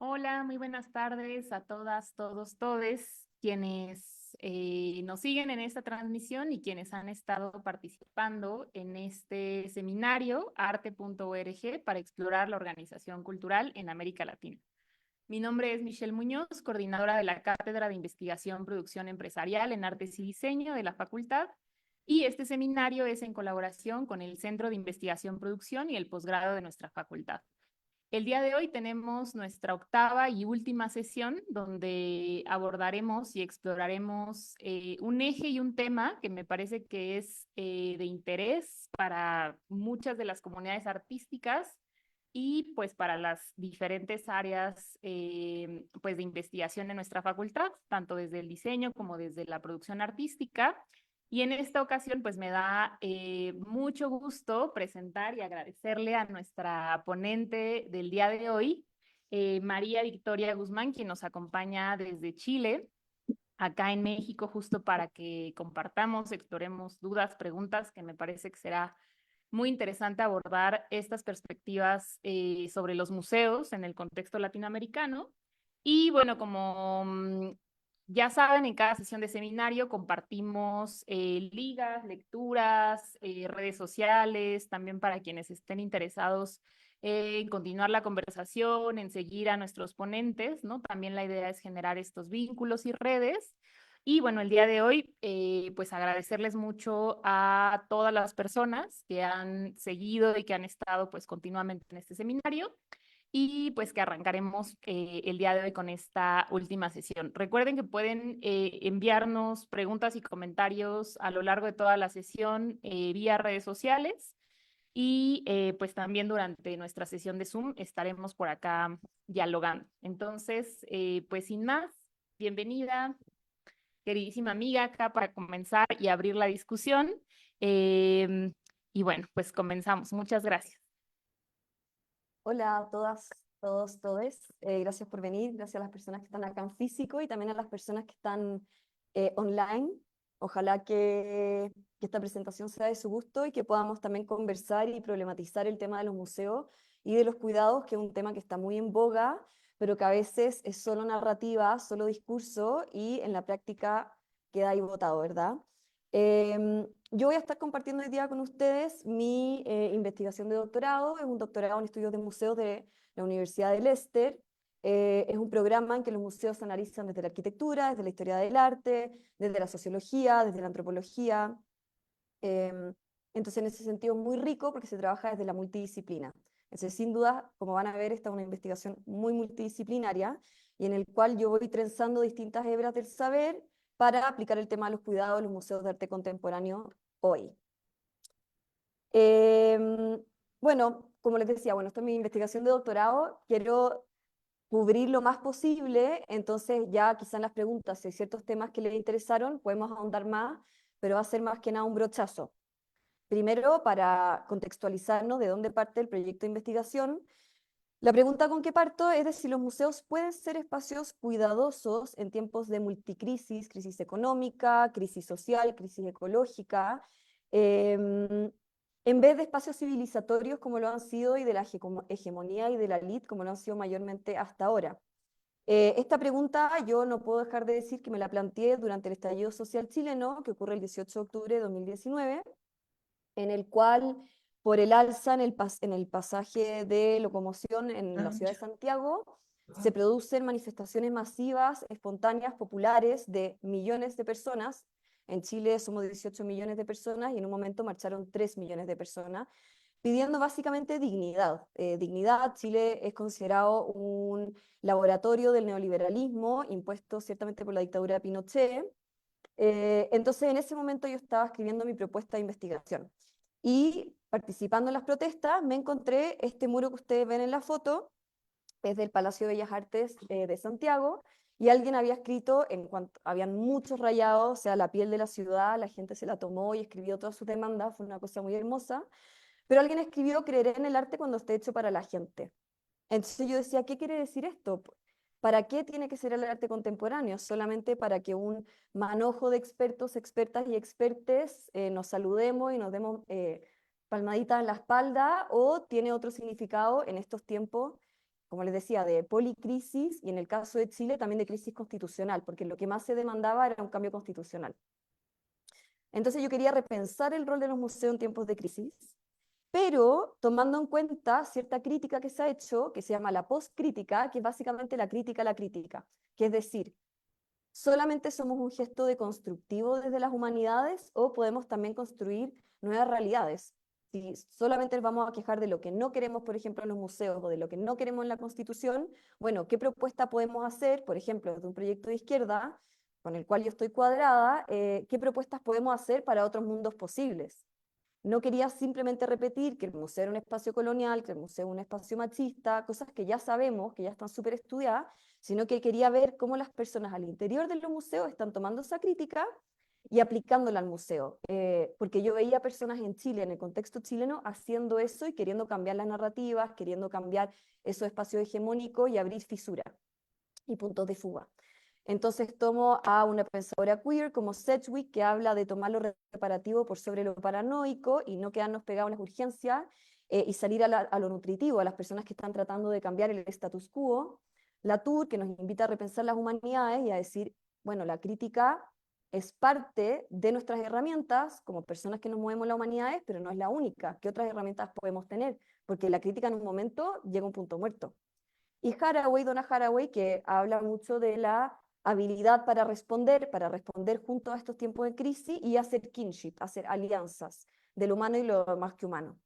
Hola, muy buenas tardes a todas, todos, todes, quienes nos siguen en esta transmisión y quienes han estado participando en este seminario arte.org para explorar la organización cultural en América Latina. Mi nombre es Michelle Muñoz, coordinadora de la Cátedra de Investigación Producción Empresarial en Artes y Diseño de la Facultad, y este seminario es en colaboración con el Centro de Investigación Producción y el posgrado de nuestra facultad. El día de hoy tenemos nuestra octava y última sesión donde abordaremos y exploraremos un eje y un tema que me parece que es de interés para muchas de las comunidades artísticas y pues para las diferentes áreas pues de investigación de nuestra facultad, tanto desde el diseño como desde la producción artística. Y en esta ocasión, pues me da mucho gusto presentar y agradecerle a nuestra ponente del día de hoy, María Victoria Guzmán, quien nos acompaña desde Chile, acá en México, justo para que compartamos, exploremos dudas, preguntas, que me parece que será muy interesante abordar estas perspectivas sobre los museos en el contexto latinoamericano. Y bueno, como ya saben, en cada sesión de seminario compartimos ligas, lecturas, redes sociales, también para quienes estén interesados en continuar la conversación, en seguir a nuestros ponentes, ¿no? También la idea es generar estos vínculos y redes. Y bueno, el día de hoy, pues agradecerles mucho a todas las personas que han seguido y que han estado pues continuamente en este seminario y pues que arrancaremos el día de hoy con esta última sesión. Recuerden que pueden enviarnos preguntas y comentarios a lo largo de toda la sesión vía redes sociales y pues también durante nuestra sesión de Zoom estaremos por acá dialogando. Entonces, pues sin más, bienvenida, queridísima amiga, acá para comenzar y abrir la discusión. Eh, y bueno, pues comenzamos. Muchas gracias. Hola a todas, todos, todes. Gracias por venir, gracias a las personas que están acá en físico y también a las personas que están online. Ojalá que esta presentación sea de su gusto y que podamos también conversar y problematizar el tema de los museos y de los cuidados, que es un tema que está muy en boga, pero que a veces es solo narrativa, solo discurso y en la práctica queda ahí botado, ¿verdad? Yo voy a estar compartiendo hoy día con ustedes mi investigación de doctorado. Es un doctorado en estudios de museos de la Universidad de Leicester. Es un programa en que los museos se analizan desde la arquitectura, desde la historia del arte, desde la sociología, desde la antropología. Em, entonces, en ese sentido, es muy rico porque se trabaja desde la multidisciplina. Entonces, sin duda, como van a ver, esta es una investigación muy multidisciplinaria y en el cual yo voy trenzando distintas hebras del saber para aplicar el tema de los cuidados de los museos de arte contemporáneo hoy. Em, bueno, como les decía, bueno, esta es mi investigación de doctorado, quiero cubrir lo más posible, entonces ya quizás las preguntas, si hay ciertos temas que les interesaron, podemos ahondar más, pero va a ser más que nada un brochazo. Primero, para contextualizarnos de dónde parte el proyecto de investigación, la pregunta con que parto es de si los museos pueden ser espacios cuidadosos en tiempos de multicrisis, crisis económica, crisis social, crisis ecológica, em, en vez de espacios civilizatorios como lo han sido y de la hegemonía y de la elite como lo han sido mayormente hasta ahora. Esta pregunta yo no puedo dejar de decir que me la planteé durante el estallido social chileno, que ocurre el 18 de octubre de 2019, en el cual por el alza en el pasaje de locomoción en la ciudad de Santiago, se producen manifestaciones masivas, espontáneas, populares de millones de personas. En Chile somos 18 millones de personas y en un momento marcharon 3 millones de personas, pidiendo básicamente dignidad. Dignidad, Chile es considerado un laboratorio del neoliberalismo, impuesto ciertamente por la dictadura de Pinochet. Entonces, en ese momento yo estaba escribiendo mi propuesta de investigación y participando en las protestas me encontré este muro que ustedes ven en la foto, es del Palacio de Bellas Artes de Santiago, y alguien había escrito, en cuanto habían muchos rayados, o sea, la piel de la ciudad, la gente se la tomó y escribió todas sus demandas, fue una cosa muy hermosa, pero alguien escribió: creeré en el arte cuando esté hecho para la gente. Entonces yo decía, ¿qué quiere decir esto? ¿Para qué tiene que ser el arte contemporáneo? ¿Solamente para que un manojo de expertos, expertas y expertes nos saludemos y nos demos palmaditas en la espalda? ¿O tiene otro significado en estos tiempos como les decía, de policrisis y en el caso de Chile también de crisis constitucional, porque lo que más se demandaba era un cambio constitucional. Entonces yo quería repensar el rol de los museos en tiempos de crisis, pero tomando en cuenta cierta crítica que se ha hecho, que se llama la postcrítica, que es básicamente la crítica a la crítica, que es decir, ¿solamente somos un gesto de constructivo desde las humanidades o podemos también construir nuevas realidades? Si solamente nos vamos a quejar de lo que no queremos, por ejemplo, en los museos o de lo que no queremos en la Constitución, bueno, ¿qué propuesta podemos hacer, por ejemplo, desde un proyecto de izquierda, con el cual yo estoy cuadrada, qué propuestas podemos hacer para otros mundos posibles? No quería simplemente repetir que el museo era un espacio colonial, que el museo era un espacio machista, cosas que ya sabemos, que ya están súper estudiadas, sino que quería ver cómo las personas al interior de los museos están tomando esa crítica y aplicándola al museo. Porque yo veía personas en Chile, en el contexto chileno, haciendo eso y queriendo cambiar las narrativas, queriendo cambiar esos espacios hegemónicos y abrir fisuras y puntos de fuga. Entonces tomo a una pensadora queer como Sedgwick, que habla de tomar lo reparativo por sobre lo paranoico y no quedarnos pegados en las urgencias y salir a lo nutritivo, a las personas que están tratando de cambiar el status quo. Latour, que nos invita a repensar las humanidades y a decir, bueno, la crítica es parte de nuestras herramientas como personas que nos movemos en las humanidades, pero no es la única. ¿Qué otras herramientas podemos tener? Porque la crítica en un momento llega a un punto muerto. Y Haraway, Donna Haraway, que habla mucho de la habilidad para responder junto a estos tiempos de crisis y hacer kinship, hacer alianzas del humano y lo más que humano.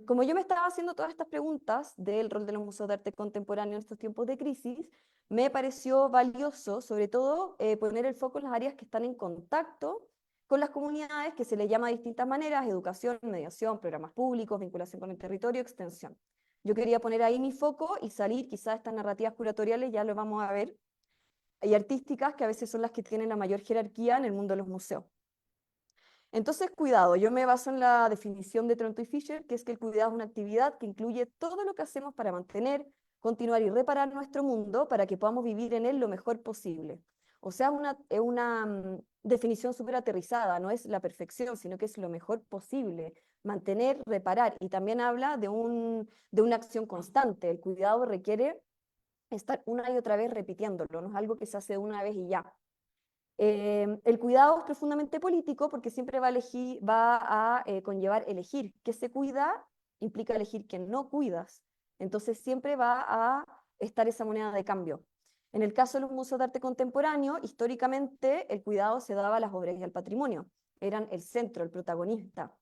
Como yo me estaba haciendo todas estas preguntas del rol de los museos de arte contemporáneo en estos tiempos de crisis, me pareció valioso, sobre todo, poner el foco en las áreas que están en contacto con las comunidades, que se les llama de distintas maneras: educación, mediación, programas públicos, vinculación con el territorio, extensión. Yo quería poner ahí mi foco y salir quizás estas narrativas curatoriales, ya lo vamos a ver, y artísticas, que a veces son las que tienen la mayor jerarquía en el mundo de los museos. Entonces, cuidado, yo me baso en la definición de Tronto y Fisher, que es que el cuidado es una actividad que incluye todo lo que hacemos para mantener, continuar y reparar nuestro mundo para que podamos vivir en él lo mejor posible. O sea, es una definición súper aterrizada, no es la perfección, sino que es lo mejor posible, mantener, reparar, y también habla de una acción constante. El cuidado requiere estar una y otra vez repitiéndolo, no es algo que se hace una vez y ya. El cuidado es profundamente político porque siempre va a conllevar elegir. ¿Qué se cuida? Implica elegir que no cuidas. Entonces siempre va a estar esa moneda de cambio. En el caso de los museos de arte contemporáneo, históricamente el cuidado se daba a las obras y al patrimonio. Eran el centro, el protagonista.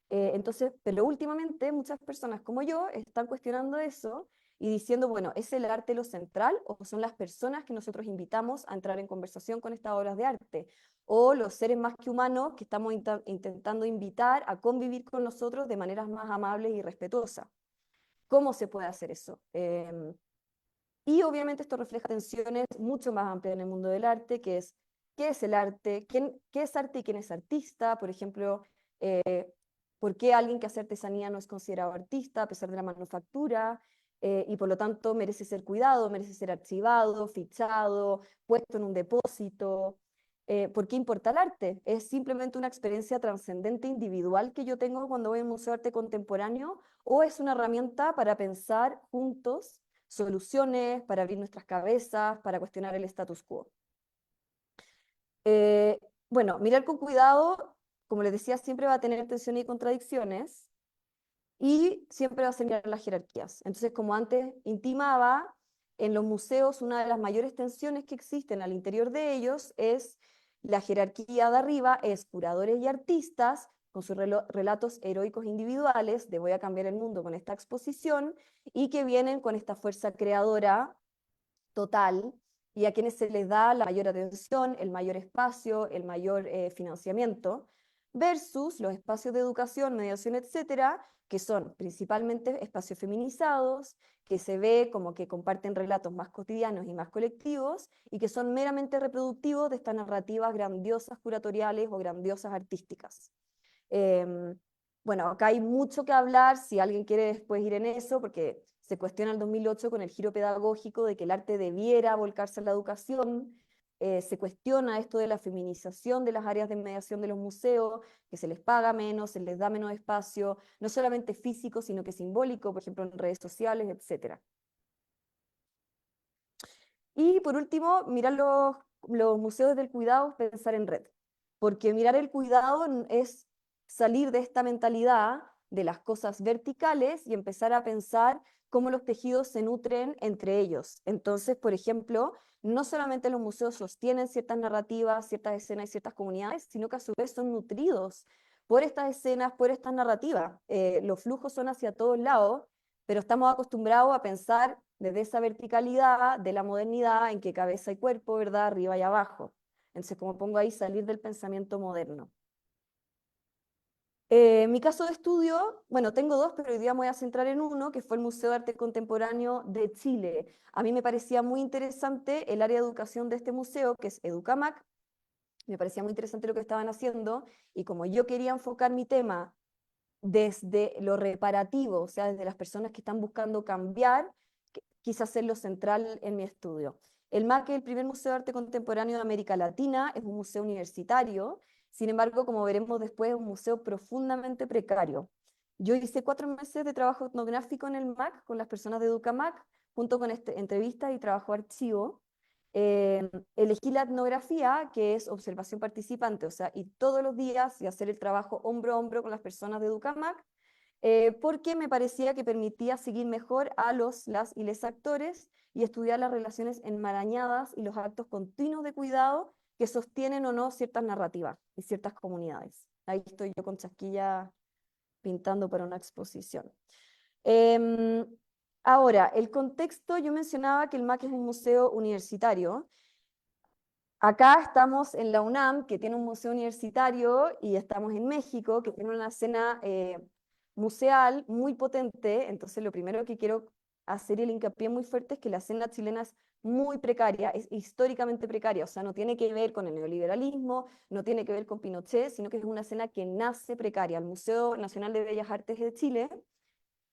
Entonces, pero últimamente muchas personas como yo están cuestionando eso y diciendo, bueno, ¿es el arte lo central o son las personas que nosotros invitamos a entrar en conversación con estas obras de arte? O los seres más que humanos que estamos intentando invitar a convivir con nosotros de maneras más amables y respetuosas. ¿Cómo se puede hacer eso? Y obviamente esto refleja tensiones mucho más amplias en el mundo del arte, que es qué es el arte, qué es arte y quién es artista. Por ejemplo, por qué alguien que hace artesanía no es considerado artista a pesar de la manufactura, y por lo tanto merece ser cuidado, merece ser archivado, fichado, puesto en un depósito. ¿Por qué importa el arte? ¿Es simplemente una experiencia trascendente individual que yo tengo cuando voy a un museo de arte contemporáneo o es una herramienta para pensar juntos soluciones, para abrir nuestras cabezas, para cuestionar el status quo? Bueno, mirar con cuidado, como les decía, siempre va a tener tensiones y contradicciones y siempre va a ser mirar las jerarquías. Entonces, como antes intimaba, en los museos una de las mayores tensiones que existen al interior de ellos es la jerarquía de arriba, es curadores y artistas con sus relatos heroicos individuales de voy a cambiar el mundo con esta exposición, y que vienen con esta fuerza creadora total y a quienes se les da la mayor atención, el mayor espacio, el mayor financiamiento, versus los espacios de educación, mediación, etcétera, que son principalmente espacios feminizados, que se ve como que comparten relatos más cotidianos y más colectivos, y que son meramente reproductivos de estas narrativas grandiosas curatoriales o grandiosas artísticas. Eh, bueno, acá hay mucho que hablar, si alguien quiere después ir en eso, porque se cuestiona el 2008 con el giro pedagógico de que el arte debiera volcarse a la educación. Se cuestiona esto de la feminización de las áreas de mediación de los museos, que se les paga menos, se les da menos espacio, no solamente físico, sino que simbólico, por ejemplo, en redes sociales, etc. Y por último, mirar los museos del cuidado, pensar en red. Porque mirar el cuidado es salir de esta mentalidad de las cosas verticales y empezar a pensar cómo los tejidos se nutren entre ellos. Entonces, por ejemplo, no solamente los museos sostienen ciertas narrativas, ciertas escenas y ciertas comunidades, sino que a su vez son nutridos por estas escenas, por estas narrativas. Los flujos son hacia todos lados, pero estamos acostumbrados a pensar desde esa verticalidad de la modernidad en que cabeza y cuerpo, ¿verdad? Arriba y abajo. Entonces, como pongo ahí, salir del pensamiento moderno. Mi caso de estudio, bueno, tengo dos, pero hoy día me voy a centrar en uno, que fue el Museo de Arte Contemporáneo de Chile. A mí me parecía muy interesante el área de educación de este museo, que es Educamac. Me parecía muy interesante lo que estaban haciendo, y como yo quería enfocar mi tema desde lo reparativo, o sea, desde las personas que están buscando cambiar, quise hacerlo central en mi estudio. El MAC es el primer museo de arte contemporáneo de América Latina, es un museo universitario, sin embargo, como veremos después, es un museo profundamente precario. Yo hice 4 meses de trabajo etnográfico en el MAC con las personas de EducaMAC, junto con entrevistas y trabajo archivo. Elegí la etnografía, que es observación participante, o sea, y todos los días y hacer el trabajo hombro a hombro con las personas de EducaMAC, porque me parecía que permitía seguir mejor a las y les actores y estudiar las relaciones enmarañadas y los actos continuos de cuidado que sostienen o no ciertas narrativas y ciertas comunidades. Ahí estoy yo con chasquilla pintando para una exposición. Em, Ahora, el contexto, yo mencionaba que el MAC es un museo universitario. Acá estamos en la UNAM, que tiene un museo universitario, y estamos en México, que tiene una escena museal muy potente. Entonces, lo primero que quiero hacer el hincapié muy fuerte es que la escena chilena es muy precaria, es históricamente precaria, o sea, no tiene que ver con el neoliberalismo, no tiene que ver con Pinochet, sino que es una escena que nace precaria. El Museo Nacional de Bellas Artes de Chile,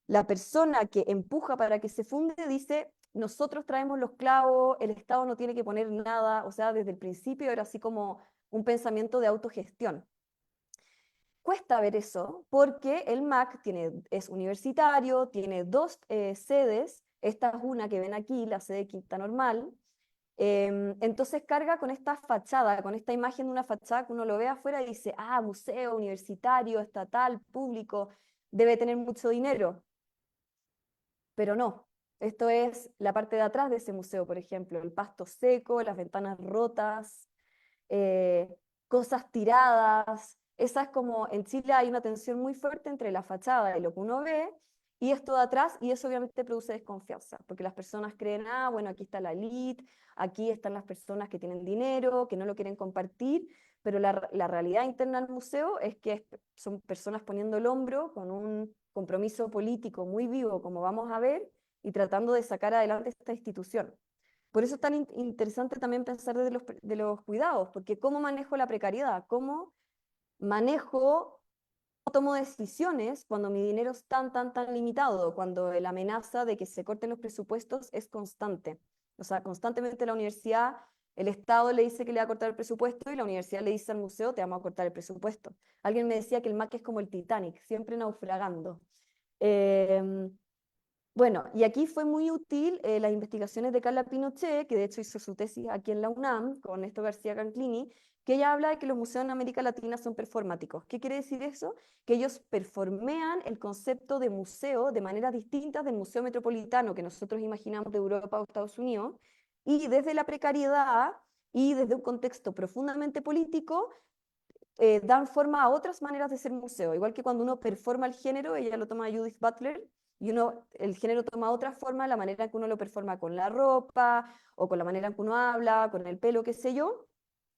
la persona que empuja para que se funde dice, nosotros traemos los clavos, el Estado no tiene que poner nada, o sea, desde el principio era así como un pensamiento de autogestión. Cuesta ver eso porque el MAC es universitario, tiene dos sedes, esta es una que ven aquí, la sede Quinta Normal. Entonces carga con esta fachada, con esta imagen de una fachada que uno lo ve afuera y dice, ah, museo universitario, estatal, público, debe tener mucho dinero, pero no. Esto es la parte de atrás de ese museo, por ejemplo, el pasto seco, las ventanas rotas, eh, cosas tiradas. Esa es como, en Chile hay una tensión muy fuerte entre la fachada y lo que uno ve, y esto de atrás, y eso obviamente produce desconfianza, porque las personas creen, ah, bueno, aquí está la elite, aquí están las personas que tienen dinero, que no lo quieren compartir, pero la realidad interna del museo es que son personas poniendo el hombro con un compromiso político muy vivo, como vamos a ver, y tratando de sacar adelante esta institución. Por eso es tan interesante también pensar desde de los cuidados, porque cómo manejo la precariedad, cómo manejo, cómo tomo decisiones cuando mi dinero es tan limitado, cuando la amenaza de que se corten los presupuestos es constante. O sea, constantemente la universidad, el Estado le dice que le va a cortar el presupuesto y la universidad le dice al museo, te vamos a cortar el presupuesto. Alguien me decía que el MAC es como el Titanic, siempre naufragando. Eh, bueno, y aquí fue muy útil las investigaciones de Carla Pinochet, que de hecho hizo su tesis aquí en la UNAM, con Néstor García Canclini, que ella habla de que los museos en América Latina son performáticos. ¿Qué quiere decir eso? Que ellos performean el concepto de museo de maneras distintas del museo metropolitano que nosotros imaginamos de Europa o Estados Unidos, y desde la precariedad y desde un contexto profundamente político, dan forma a otras maneras de ser museo. Igual que cuando uno performa el género, ella lo toma Judith Butler, y el género toma otra forma, la manera en que uno lo performa con la ropa, o con la manera en que uno habla, con el pelo, qué sé yo.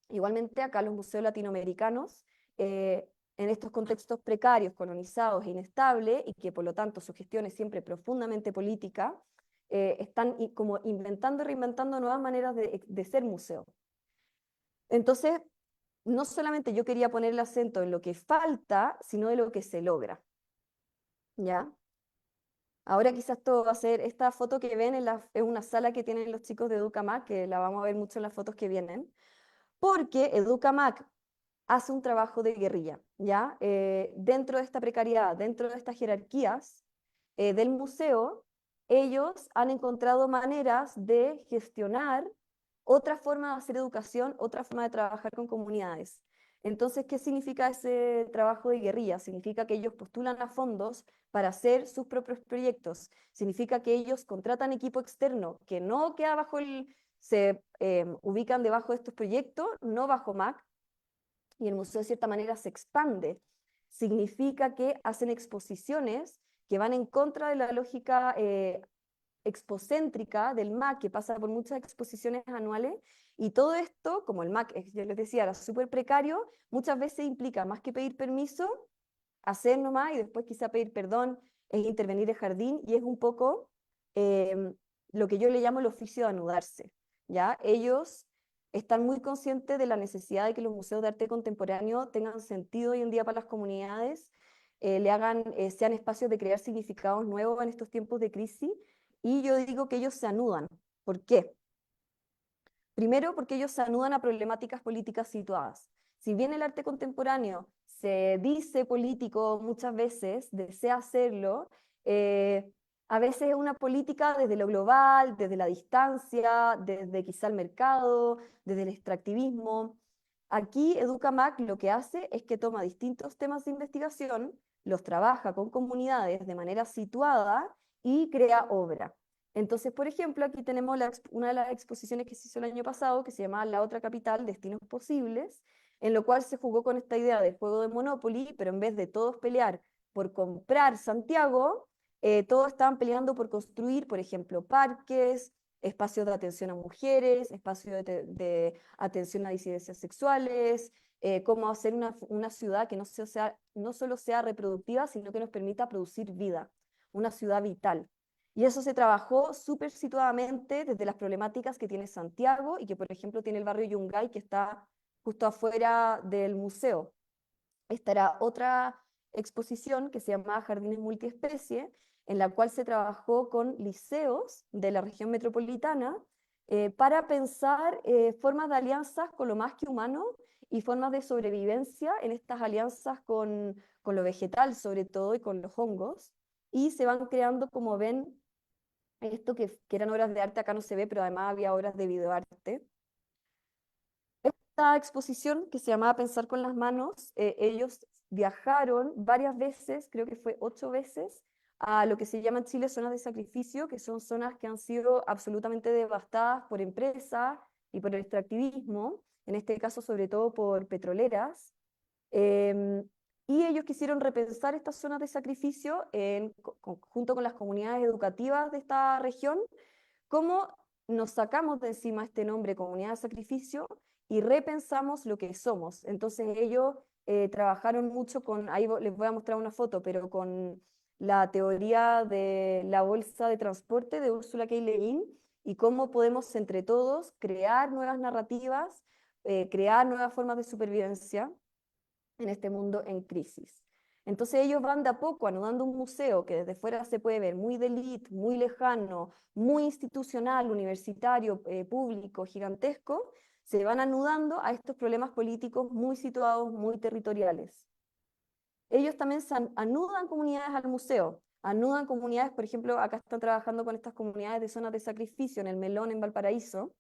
Igualmente acá los museos latinoamericanos, en estos contextos precarios, colonizados e inestables, y que por lo tanto su gestión es siempre profundamente política, están como inventando y reinventando nuevas maneras de ser museo. Entonces, no solamente yo quería poner el acento en lo que falta, sino en lo que se logra. ¿Ya? Ahora quizás todo va a ser, esta foto que ven es una sala que tienen los chicos de Educamac, que la vamos a ver mucho en las fotos que vienen, porque Educamac hace un trabajo de guerrilla, ¿ya? Dentro de esta precariedad, dentro de estas jerarquías del museo, ellos han encontrado maneras de gestionar otra forma de hacer educación, otra forma de trabajar con comunidades. Entonces, ¿qué significa ese trabajo de guerrilla? Significa que ellos postulan a fondos para hacer sus propios proyectos. Significa que ellos contratan equipo externo que no queda bajo se ubican debajo de estos proyectos, no bajo MAC, y el museo de cierta manera se expande. Significa que hacen exposiciones que van en contra de la lógica expocéntrica del MAC, que pasa por muchas exposiciones anuales, y todo esto, como el MAC, yo les decía, era súper precario, muchas veces implica más que pedir permiso, hacer nomás y después quizá pedir perdón, es intervenir el jardín, y es un poco eh, lo que yo le llamo el oficio de anudarse, ¿ya? Ellos están muy conscientes de la necesidad de que los museos de arte contemporáneo tengan sentido hoy en día para las comunidades, sean espacios de crear significados nuevos en estos tiempos de crisis, y yo digo que ellos se anudan. ¿Por qué? Primero, porque ellos se anudan a problemáticas políticas situadas. Si bien el arte contemporáneo se dice político muchas veces, desea hacerlo, a veces es una política desde lo global, desde la distancia, desde quizá el mercado, desde el extractivismo. Aquí EducaMac lo que hace es que toma distintos temas de investigación, los trabaja con comunidades de manera situada y crea obra. Entonces, por ejemplo, aquí tenemos una de las exposiciones que se hizo el año pasado, que se llama La otra capital, Destinos Posibles, en lo cual se jugó con esta idea de juego de Monopoly, pero en vez de todos pelear por comprar Santiago, todos estaban peleando por construir, por ejemplo, parques, espacios de atención a mujeres, espacios de atención a disidencias sexuales, cómo hacer una ciudad que no solo sea reproductiva, sino que nos permita producir vida, una ciudad vital. Y eso se trabajó súper situadamente desde las problemáticas que tiene Santiago y que, por ejemplo, tiene el barrio Yungay, que está justo afuera del museo. Esta era otra exposición que se llamaba Jardines Multiespecie, en la cual se trabajó con liceos de la región metropolitana para pensar formas de alianzas con lo más que humano y formas de sobrevivencia en estas alianzas con lo vegetal, sobre todo, y con los hongos. Y se van creando, como ven, esto que eran obras de arte, acá no se ve, pero además había obras de videoarte. Esta exposición que se llamaba Pensar con las manos, ellos viajaron varias veces, creo que fue 8 veces, a lo que se llama en Chile zonas de sacrificio, que son zonas que han sido absolutamente devastadas por empresas y por el extractivismo, en este caso sobre todo por petroleras. Em, y ellos quisieron repensar estas zonas de sacrificio junto con las comunidades educativas de esta región, cómo nos sacamos de encima este nombre comunidad de sacrificio y repensamos lo que somos. Entonces ellos trabajaron mucho ahí les voy a mostrar una foto, pero con la teoría de la bolsa de transporte de Ursula K. Le Guin y cómo podemos entre todos crear nuevas narrativas, crear nuevas formas de supervivencia en este mundo en crisis. Entonces ellos van de a poco anudando un museo que desde fuera se puede ver muy de élite, muy lejano, muy institucional, universitario, público, gigantesco, se van anudando a estos problemas políticos muy situados, muy territoriales. Ellos también anudan comunidades al museo, anudan comunidades, por ejemplo, acá están trabajando con estas comunidades de zonas de sacrificio en el Melón, en Valparaíso,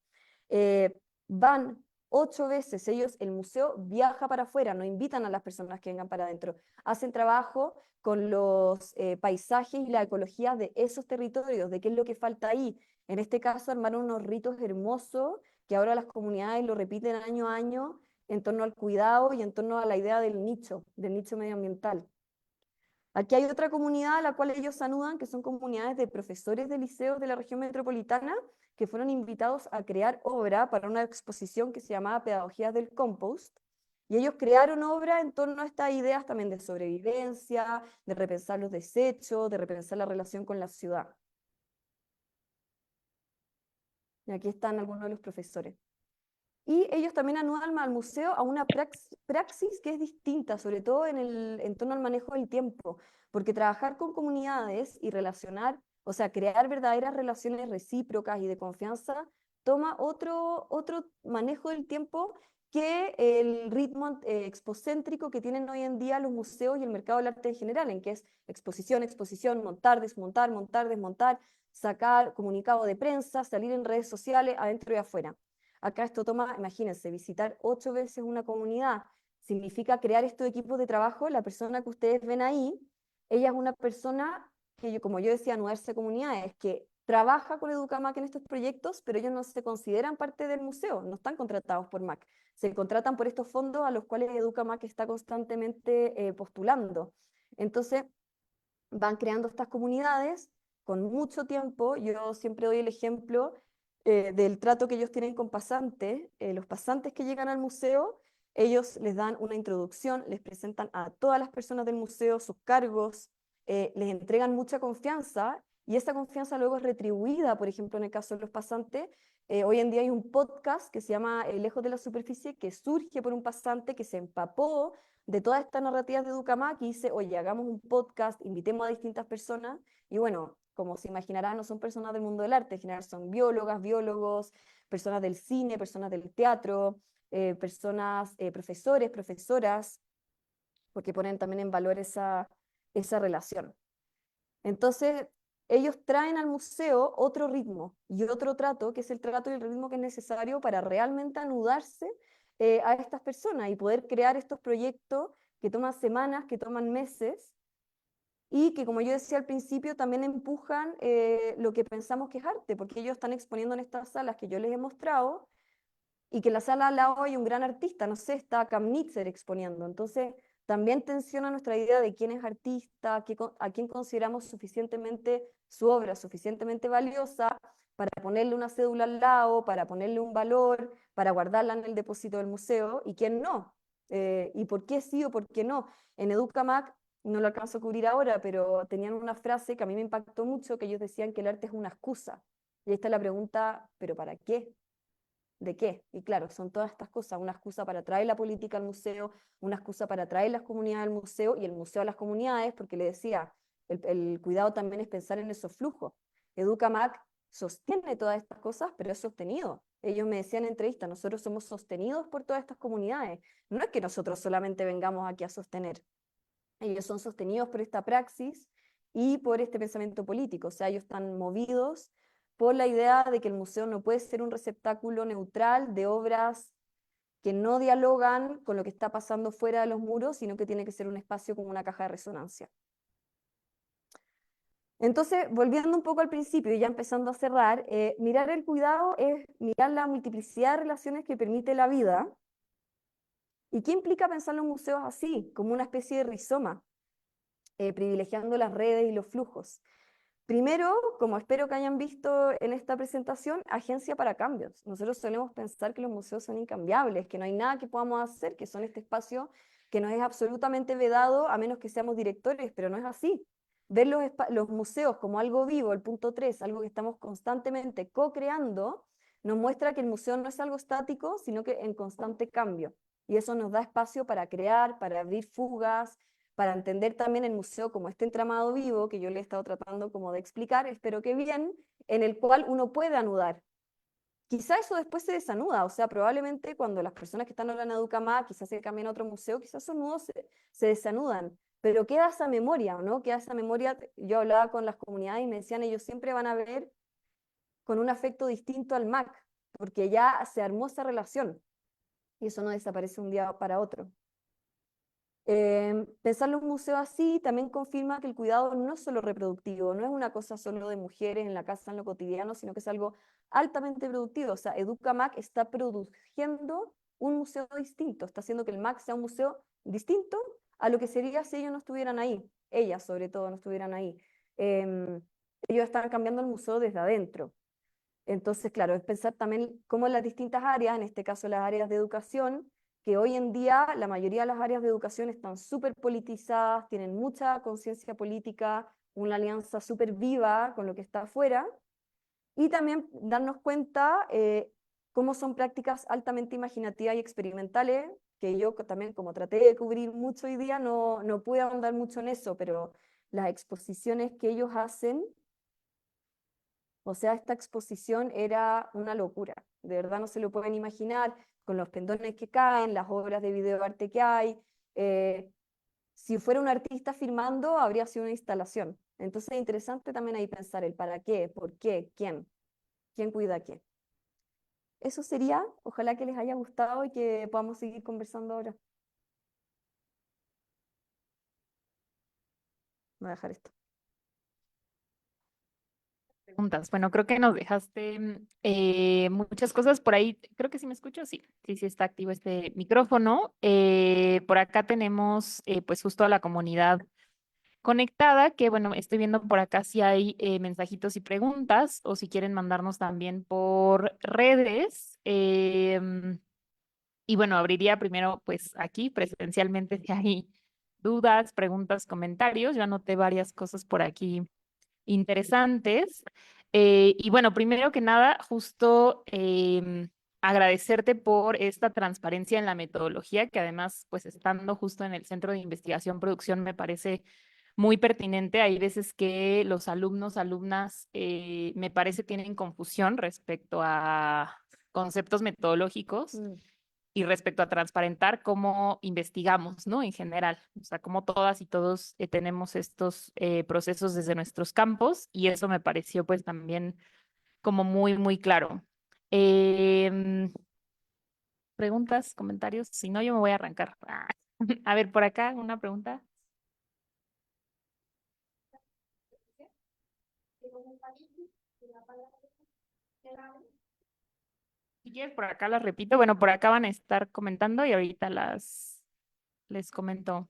van 8 veces, el museo viaja para afuera, no invitan a las personas que vengan para adentro, hacen trabajo con los paisajes y la ecología de esos territorios, de qué es lo que falta ahí. En este caso armaron unos ritos hermosos que ahora las comunidades lo repiten año a año en torno al cuidado y en torno a la idea del nicho medioambiental. Aquí hay otra comunidad a la cual ellos anudan, que son comunidades de profesores de liceos de la región metropolitana, que fueron invitados a crear obra para una exposición que se llamaba Pedagogías del Compost, y ellos crearon obra en torno a estas ideas también de sobrevivencia, de repensar los desechos, de repensar la relación con la ciudad. Y aquí están algunos de los profesores. Y ellos también anudan al museo a una praxis que es distinta, sobre todo en torno al manejo del tiempo, porque trabajar con comunidades y relacionar, o sea, crear verdaderas relaciones recíprocas y de confianza, toma otro manejo del tiempo que el ritmo expocéntrico que tienen hoy en día los museos y el mercado del arte en general, en que es exposición, exposición, montar, desmontar, montar, desmontar, sacar comunicado de prensa, salir en redes sociales, adentro y afuera. Acá esto toma, imagínense, visitar 8 veces una comunidad, significa crear estos equipos de trabajo. La persona que ustedes ven ahí, ella es una persona que, como yo decía, anudarse a comunidades, que trabaja con Educamac en estos proyectos, pero ellos no se consideran parte del museo, no están contratados por MAC, se contratan por estos fondos a los cuales Educamac está constantemente postulando. Entonces, van creando estas comunidades con mucho tiempo. Yo siempre doy el ejemplo del trato que ellos tienen con pasantes. Los pasantes que llegan al museo, ellos les dan una introducción, les presentan a todas las personas del museo sus cargos, les entregan mucha confianza y esa confianza luego es retribuida, por ejemplo, en el caso de los pasantes. Hoy en día hay un podcast que se llama Lejos de la Superficie, que surge por un pasante que se empapó de todas estas narrativas de Educamac y dice, oye, hagamos un podcast, invitemos a distintas personas, y bueno, como se imaginarán, no son personas del mundo del arte, en general son biólogas, biólogos, personas del cine, personas del teatro, personas, profesores, profesoras, porque ponen también en valor esa relación. Entonces, ellos traen al museo otro ritmo y otro trato, que es el trato y el ritmo que es necesario para realmente anudarse a estas personas y poder crear estos proyectos que toman semanas, que toman meses y que, como yo decía al principio, también empujan lo que pensamos que es arte, porque ellos están exponiendo en estas salas que yo les he mostrado y que en la sala al lado hay un gran artista, no sé, está Kamnitzer exponiendo. Entonces, también tensiona nuestra idea de quién es artista, a quién consideramos suficientemente su obra, suficientemente valiosa para ponerle una cédula al lado, para ponerle un valor, para guardarla en el depósito del museo, y quién no. Y por qué sí o por qué no. En Educamac, no lo alcanzo a cubrir ahora, pero tenían una frase que a mí me impactó mucho, que ellos decían que el arte es una excusa. Y ahí está la pregunta, ¿pero para qué? ¿De qué? Y claro, son todas estas cosas, una excusa para traer la política al museo, una excusa para traer las comunidades al museo y el museo a las comunidades, porque le decía, el cuidado también es pensar en esos flujos. Educamac sostiene todas estas cosas, pero es sostenido. Ellos me decían en entrevista, nosotros somos sostenidos por todas estas comunidades. No es que nosotros solamente vengamos aquí a sostener, ellos son sostenidos por esta praxis y por este pensamiento político, o sea, ellos están movidos por la idea de que el museo no puede ser un receptáculo neutral de obras que no dialogan con lo que está pasando fuera de los muros, sino que tiene que ser un espacio como una caja de resonancia. Entonces, volviendo un poco al principio y ya empezando a cerrar, mirar el cuidado es mirar la multiplicidad de relaciones que permite la vida. ¿Y qué implica pensar los museos así, como una especie de rizoma, privilegiando las redes y los flujos? Primero, como espero que hayan visto en esta presentación, agencia para cambios. Nosotros solemos pensar que los museos son incambiables, que no hay nada que podamos hacer, que son este espacio que nos es absolutamente vedado a menos que seamos directores, pero no es así. Ver los museos como algo vivo, el punto 3, algo que estamos constantemente co-creando, nos muestra que el museo no es algo estático, sino que en constante cambio. Y eso nos da espacio para crear, para abrir fugas, para entender también el museo como este entramado vivo que yo le he estado tratando como de explicar, espero que bien, en el cual uno puede anudar. Quizá eso después se desanuda, o sea, probablemente cuando las personas que están ahora en Educamá quizás se cambien a otro museo, quizás esos nudos se desanudan, pero queda esa memoria, ¿no? Queda esa memoria, yo hablaba con las comunidades y me decían, ellos siempre van a ver con un afecto distinto al MAC, porque ya se armó esa relación, y eso no desaparece un día para otro. Pensar los museos así también confirma que el cuidado no es solo reproductivo, no es una cosa solo de mujeres en la casa, en lo cotidiano, sino que es algo altamente productivo. O sea, Educamac está produciendo un museo distinto, está haciendo que el MAC sea un museo distinto a lo que sería si ellos no estuvieran ahí, ellas sobre todo no estuvieran ahí. Em, Ellos están cambiando el museo desde adentro. Entonces, claro, es pensar también cómo las distintas áreas, en este caso las áreas de educación, que hoy en día la mayoría de las áreas de educación están súper politizadas, tienen mucha conciencia política, una alianza súper viva con lo que está afuera, y también darnos cuenta cómo son prácticas altamente imaginativas y experimentales, que yo también como traté de cubrir mucho hoy día, no pude ahondar mucho en eso, pero las exposiciones que ellos hacen, o sea, esta exposición era una locura, de verdad no se lo pueden imaginar, con los pendones que caen, las obras de videoarte que hay. Si fuera un artista filmando, habría sido una instalación. Entonces es interesante también ahí pensar el para qué, por qué, quién cuida a quién. Eso sería, ojalá que les haya gustado y que podamos seguir conversando ahora. Voy a dejar esto. Preguntas. Bueno, creo que nos dejaste muchas cosas por ahí. Creo que sí me escucho. Sí, sí, sí está activo este micrófono. Por acá tenemos pues justo a la comunidad conectada, que bueno, estoy viendo por acá si hay mensajitos y preguntas o si quieren mandarnos también por redes. Y bueno, abriría primero pues aquí presencialmente si hay dudas, preguntas, comentarios. Yo anoté varias cosas por aquí interesantes. Y bueno, primero que nada, justo agradecerte por esta transparencia en la metodología, que además, pues estando justo en el Centro de Investigación Producción, me parece muy pertinente. Hay veces que los alumnos, alumnas, me parece tienen confusión respecto a conceptos metodológicos Mm. y respecto a transparentar cómo investigamos, ¿no? En general, o sea, cómo todas y todos tenemos estos procesos desde nuestros campos y eso me pareció pues también como muy, muy claro. Em, preguntas, comentarios, si no, yo me voy a arrancar. A ver, por acá una pregunta. Si quieres, por acá las repito. Bueno, por acá van a estar comentando y ahorita les comento.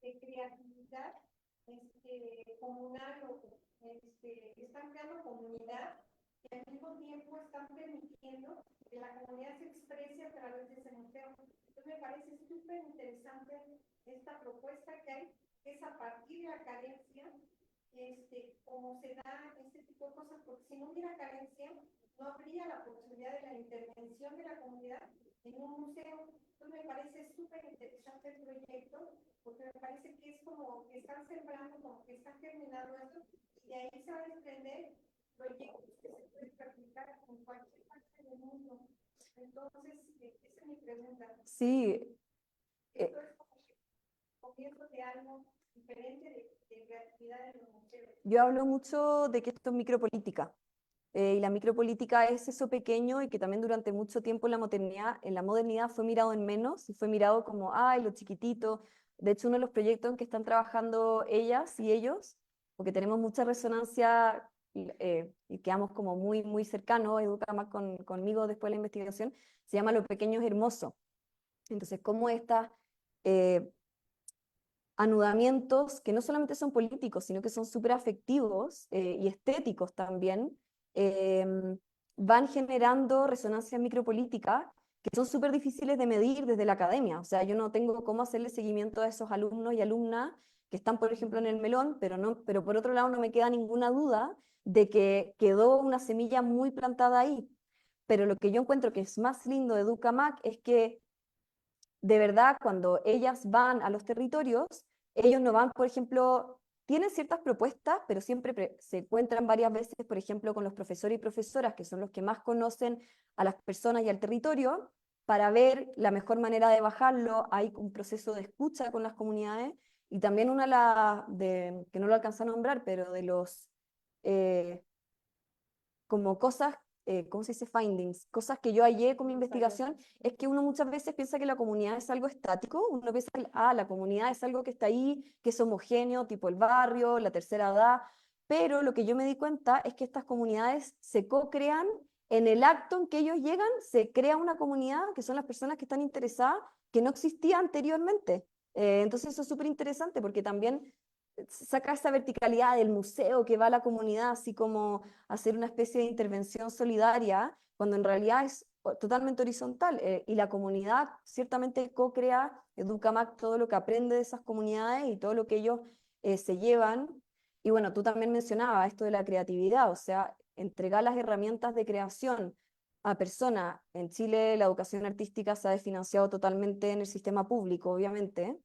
De creatividad comunal o están creando comunidad y al mismo tiempo están permitiendo que la comunidad se exprese a través de ese museo. Entonces me parece súper interesante esta propuesta que hay, que es a partir de la carencia, cómo se da este tipo de cosas, porque si no hubiera carencia, no habría la posibilidad de la intervención de la comunidad en un museo. Entonces me parece súper interesante el proyecto, porque me parece que es como que están sembrando, como que están germinando esto, y de ahí se van a desprender proyectos que se pueden practicar en cualquier parte del mundo. Entonces, esa es mi pregunta. Sí, Esto es como que comienzo de algo diferente de creatividad en los museos. yo hablo mucho de que esto es micropolítica. Y la micropolítica es eso pequeño y que también durante mucho tiempo en la modernidad fue mirado en menos y fue mirado como, ay, lo chiquitito. De hecho, uno de los proyectos en que están trabajando ellas y ellos, porque tenemos mucha resonancia y quedamos como muy, muy cercanos, Educa más conmigo después de la investigación, se llama Lo Pequeño es Hermoso. Entonces, cómo estas eh, anudamientos que no solamente son políticos, sino que son súper afectivos y estéticos también, eh, van generando resonancias micropolíticas que son súper difíciles de medir desde la academia. O sea, yo no tengo cómo hacerle seguimiento a esos alumnos y alumnas que están, por ejemplo, en el melón, pero por otro lado no me queda ninguna duda de que quedó una semilla muy plantada ahí. Pero lo que yo encuentro que es más lindo de Educamac es que de verdad, cuando ellas van a los territorios, ellos no van, por ejemplo, tienen ciertas propuestas, pero siempre se encuentran varias veces, por ejemplo, con los profesores y profesoras, que son los que más conocen a las personas y al territorio, para ver la mejor manera de bajarlo. Hay un proceso de escucha con las comunidades y también que no lo alcanza a nombrar, pero de los eh, como cosas, ¿cómo se dice? Findings, cosas que yo hallé con mi investigación, es que uno muchas veces piensa que la comunidad es algo estático, uno piensa que la comunidad es algo que está ahí, que es homogéneo, tipo el barrio, la tercera edad, pero lo que yo me di cuenta es que estas comunidades se co-crean en el acto en que ellos llegan, se crea una comunidad, que son las personas que están interesadas, que no existía anteriormente. Entonces eso es súper interesante porque también saca esa verticalidad del museo que va a la comunidad, así como hacer una especie de intervención solidaria, cuando en realidad es totalmente horizontal. Y la comunidad ciertamente co-crea, Educamac, todo lo que aprende de esas comunidades y todo lo que ellos se llevan. Y bueno, tú también mencionabas esto de la creatividad, o sea, entregar las herramientas de creación a personas. En Chile la educación artística se ha desfinanciado totalmente en el sistema público, obviamente,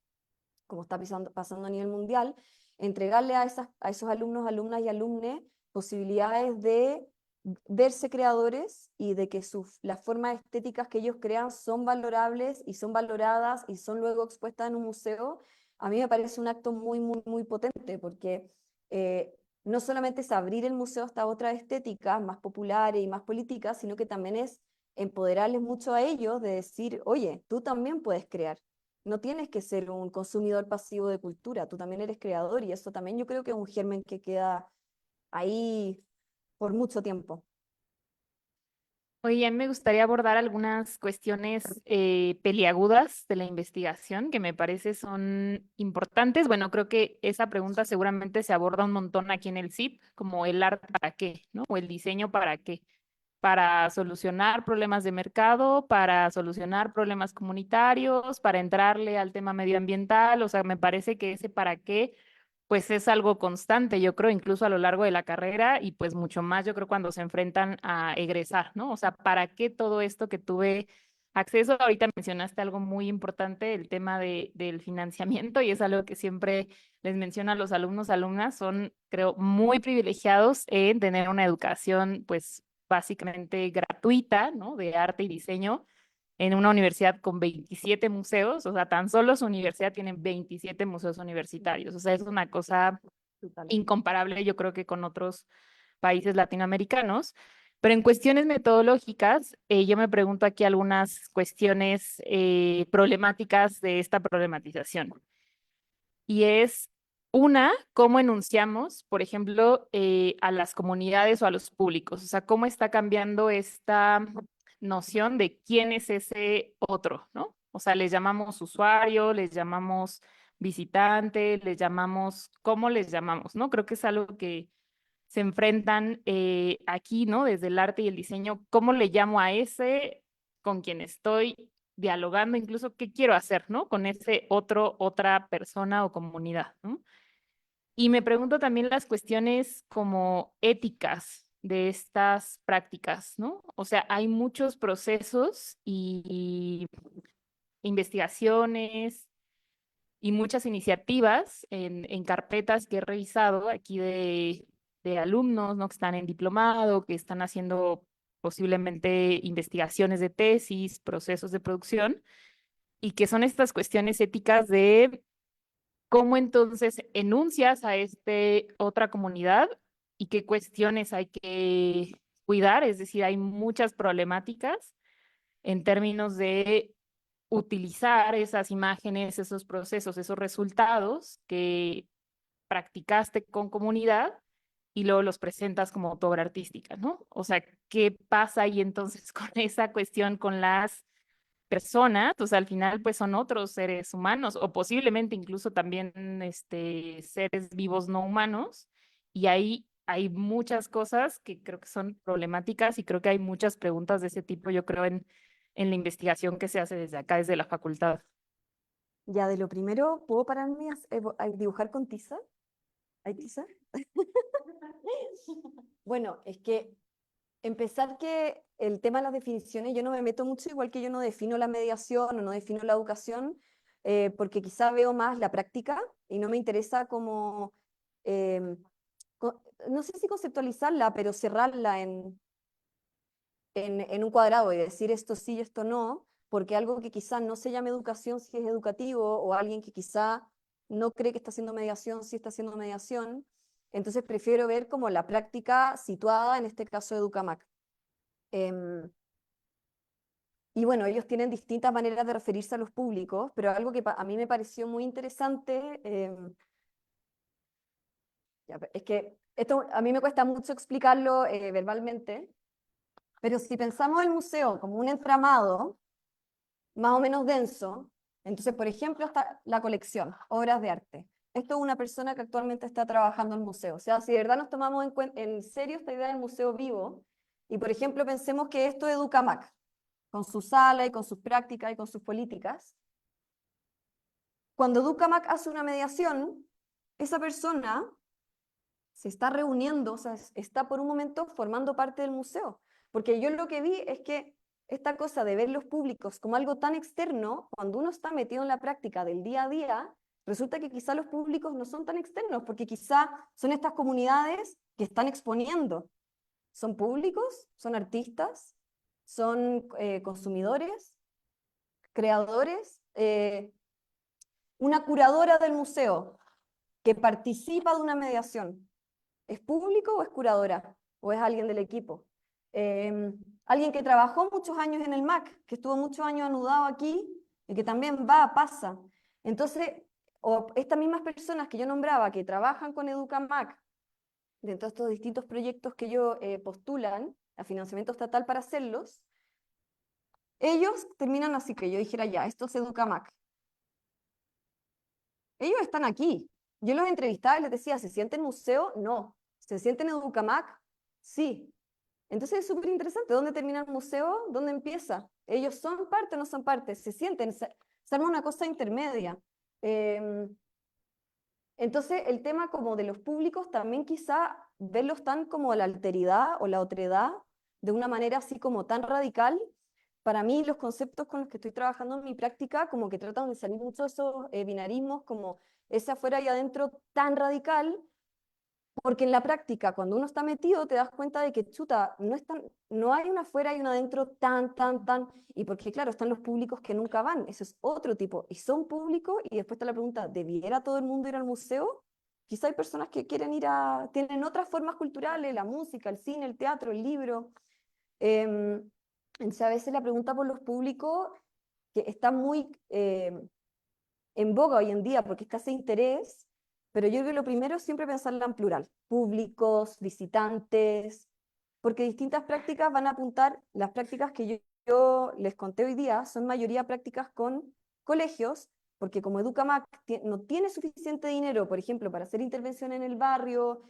como está pasando a nivel mundial, entregarle a esos alumnos, alumnas y alumnes posibilidades de verse creadores y de que las formas estéticas que ellos crean son valorables y son valoradas y son luego expuestas en un museo, a mí me parece un acto muy, muy, muy potente, porque no solamente es abrir el museo hasta otras estéticas más populares y más políticas, sino que también es empoderarles mucho a ellos de decir, oye, tú también puedes crear. No tienes que ser un consumidor pasivo de cultura, tú también eres creador, y eso también yo creo que es un germen que queda ahí por mucho tiempo. Oye, a mí me gustaría abordar algunas cuestiones peliagudas de la investigación que me parece son importantes. Bueno, creo que esa pregunta seguramente se aborda un montón aquí en el CIP, como el arte para qué, ¿no? O el diseño para qué. Para solucionar problemas de mercado, para solucionar problemas comunitarios, para entrarle al tema medioambiental. O sea, me parece que ese para qué pues es algo constante, yo creo, incluso a lo largo de la carrera y pues mucho más, yo creo, cuando se enfrentan a egresar, ¿no? O sea, ¿para qué todo esto que tuve acceso? Ahorita mencionaste algo muy importante, el tema del financiamiento, y es algo que siempre les menciono a los alumnos, alumnas, son, creo, muy privilegiados en tener una educación, pues, básicamente gratuita, ¿no? De arte y diseño en una universidad con 27 museos, o sea, tan solo su universidad tiene 27 museos universitarios, o sea, es una cosa Total. incomparable, yo creo que con otros países latinoamericanos. Pero en cuestiones metodológicas, yo me pregunto aquí algunas cuestiones problemáticas de esta problematización. Y es una, cómo enunciamos, por ejemplo, a las comunidades o a los públicos, o sea, cómo está cambiando esta noción de quién es ese otro, ¿no? O sea, les llamamos usuario, les llamamos visitante, les llamamos, ¿cómo les llamamos, no? Creo que es algo que se enfrentan aquí, ¿no? Desde el arte y el diseño, ¿cómo le llamo a ese con quien estoy dialogando, incluso qué quiero hacer, ¿no? Con ese otro, otra persona o comunidad, ¿no? Y me pregunto también las cuestiones como éticas de estas prácticas, ¿no? O sea, hay muchos procesos y investigaciones y muchas iniciativas en carpetas que he revisado aquí de alumnos, ¿no? Que están en diplomado, que están haciendo posiblemente investigaciones de tesis, procesos de producción, y que son estas cuestiones éticas de cómo entonces enuncias a este otra comunidad y qué cuestiones hay que cuidar, es decir, hay muchas problemáticas en términos de utilizar esas imágenes, esos procesos, esos resultados que practicaste con comunidad y luego los presentas como tu obra artística, ¿no? O sea, ¿qué pasa ahí entonces con esa cuestión con las personas? O sea, al final pues son otros seres humanos o posiblemente incluso también seres vivos no humanos, y ahí hay muchas cosas que creo que son problemáticas y creo que hay muchas preguntas de ese tipo, yo creo, en la investigación que se hace desde acá, desde la facultad. Ya de lo primero, ¿puedo pararme a dibujar con tiza? ¿Hay tiza? Bueno, es que empezar que el tema de las definiciones, yo no me meto mucho, igual que yo no defino la mediación o no defino la educación, porque quizá veo más la práctica y no me interesa como, em, no sé si conceptualizarla, pero cerrarla en un cuadrado y decir esto sí y esto no, porque algo que quizá no se llame educación si es educativo, o alguien que quizá no cree que está haciendo mediación si está haciendo mediación, entonces prefiero ver como la práctica situada, en este caso Educamac. Em, y bueno, ellos tienen distintas maneras de referirse a los públicos, pero algo que a mí me pareció muy interesante, es que esto a mí me cuesta mucho explicarlo verbalmente, pero si pensamos el museo como un entramado más o menos denso, entonces, por ejemplo, está la colección, obras de arte. Esto es una persona que actualmente está trabajando en el museo. O sea, si de verdad nos tomamos en serio esta idea del museo vivo, y por ejemplo pensemos que esto es Educamac, con su sala y con sus prácticas y con sus políticas. Cuando Educamac hace una mediación, esa persona se está reuniendo, o sea, está por un momento formando parte del museo. Porque yo lo que vi es que esta cosa de ver los públicos como algo tan externo, cuando uno está metido en la práctica del día a día, resulta que quizá los públicos no son tan externos, porque quizá son estas comunidades que están exponiendo. ¿Son públicos? ¿Son artistas? ¿Son consumidores? ¿Creadores? Una curadora del museo que participa de una mediación, ¿es público o es curadora? ¿O es alguien del equipo? Alguien que trabajó muchos años en el MAC, que estuvo muchos años anudado aquí y que también pasa. Entonces, o estas mismas personas que yo nombraba que trabajan con EducaMAC, dentro de estos distintos proyectos que ellos postulan a financiamiento estatal para hacerlos, ellos terminan así que yo dijera ya, esto es EducaMAC. Ellos están aquí. Yo los entrevistaba y les decía, ¿se sienten museo? No. ¿Se sienten EducaMAC? Sí. Entonces es súper interesante. ¿Dónde termina el museo? ¿Dónde empieza? ¿Ellos son parte o no son parte? ¿Se sienten? Se arma una cosa intermedia. Entonces el tema como de los públicos también quizá verlos tan como la alteridad o la otredad de una manera así como tan radical. Para mí los conceptos con los que estoy trabajando en mi práctica como que tratan de salir mucho de esos binarismos como ese afuera y adentro tan radical, porque en la práctica cuando uno está metido te das cuenta de que chuta, no hay una afuera y una adentro tan, y porque claro, están los públicos que nunca van, eso es otro tipo, y son públicos, y después está la pregunta, ¿debiera todo el mundo ir al museo? Quizá hay personas que quieren tienen otras formas culturales, la música, el cine, el teatro, el libro. Entonces a veces la pregunta por los públicos, que está muy en boga hoy en día, porque está ese interés, pero yo creo que lo primero es siempre pensarla en plural, públicos, visitantes, porque distintas prácticas van a apuntar, las prácticas que yo les conté hoy día son mayoría prácticas con colegios, porque como EducaMAC no tiene suficiente dinero, por ejemplo, para hacer intervención en el barrio,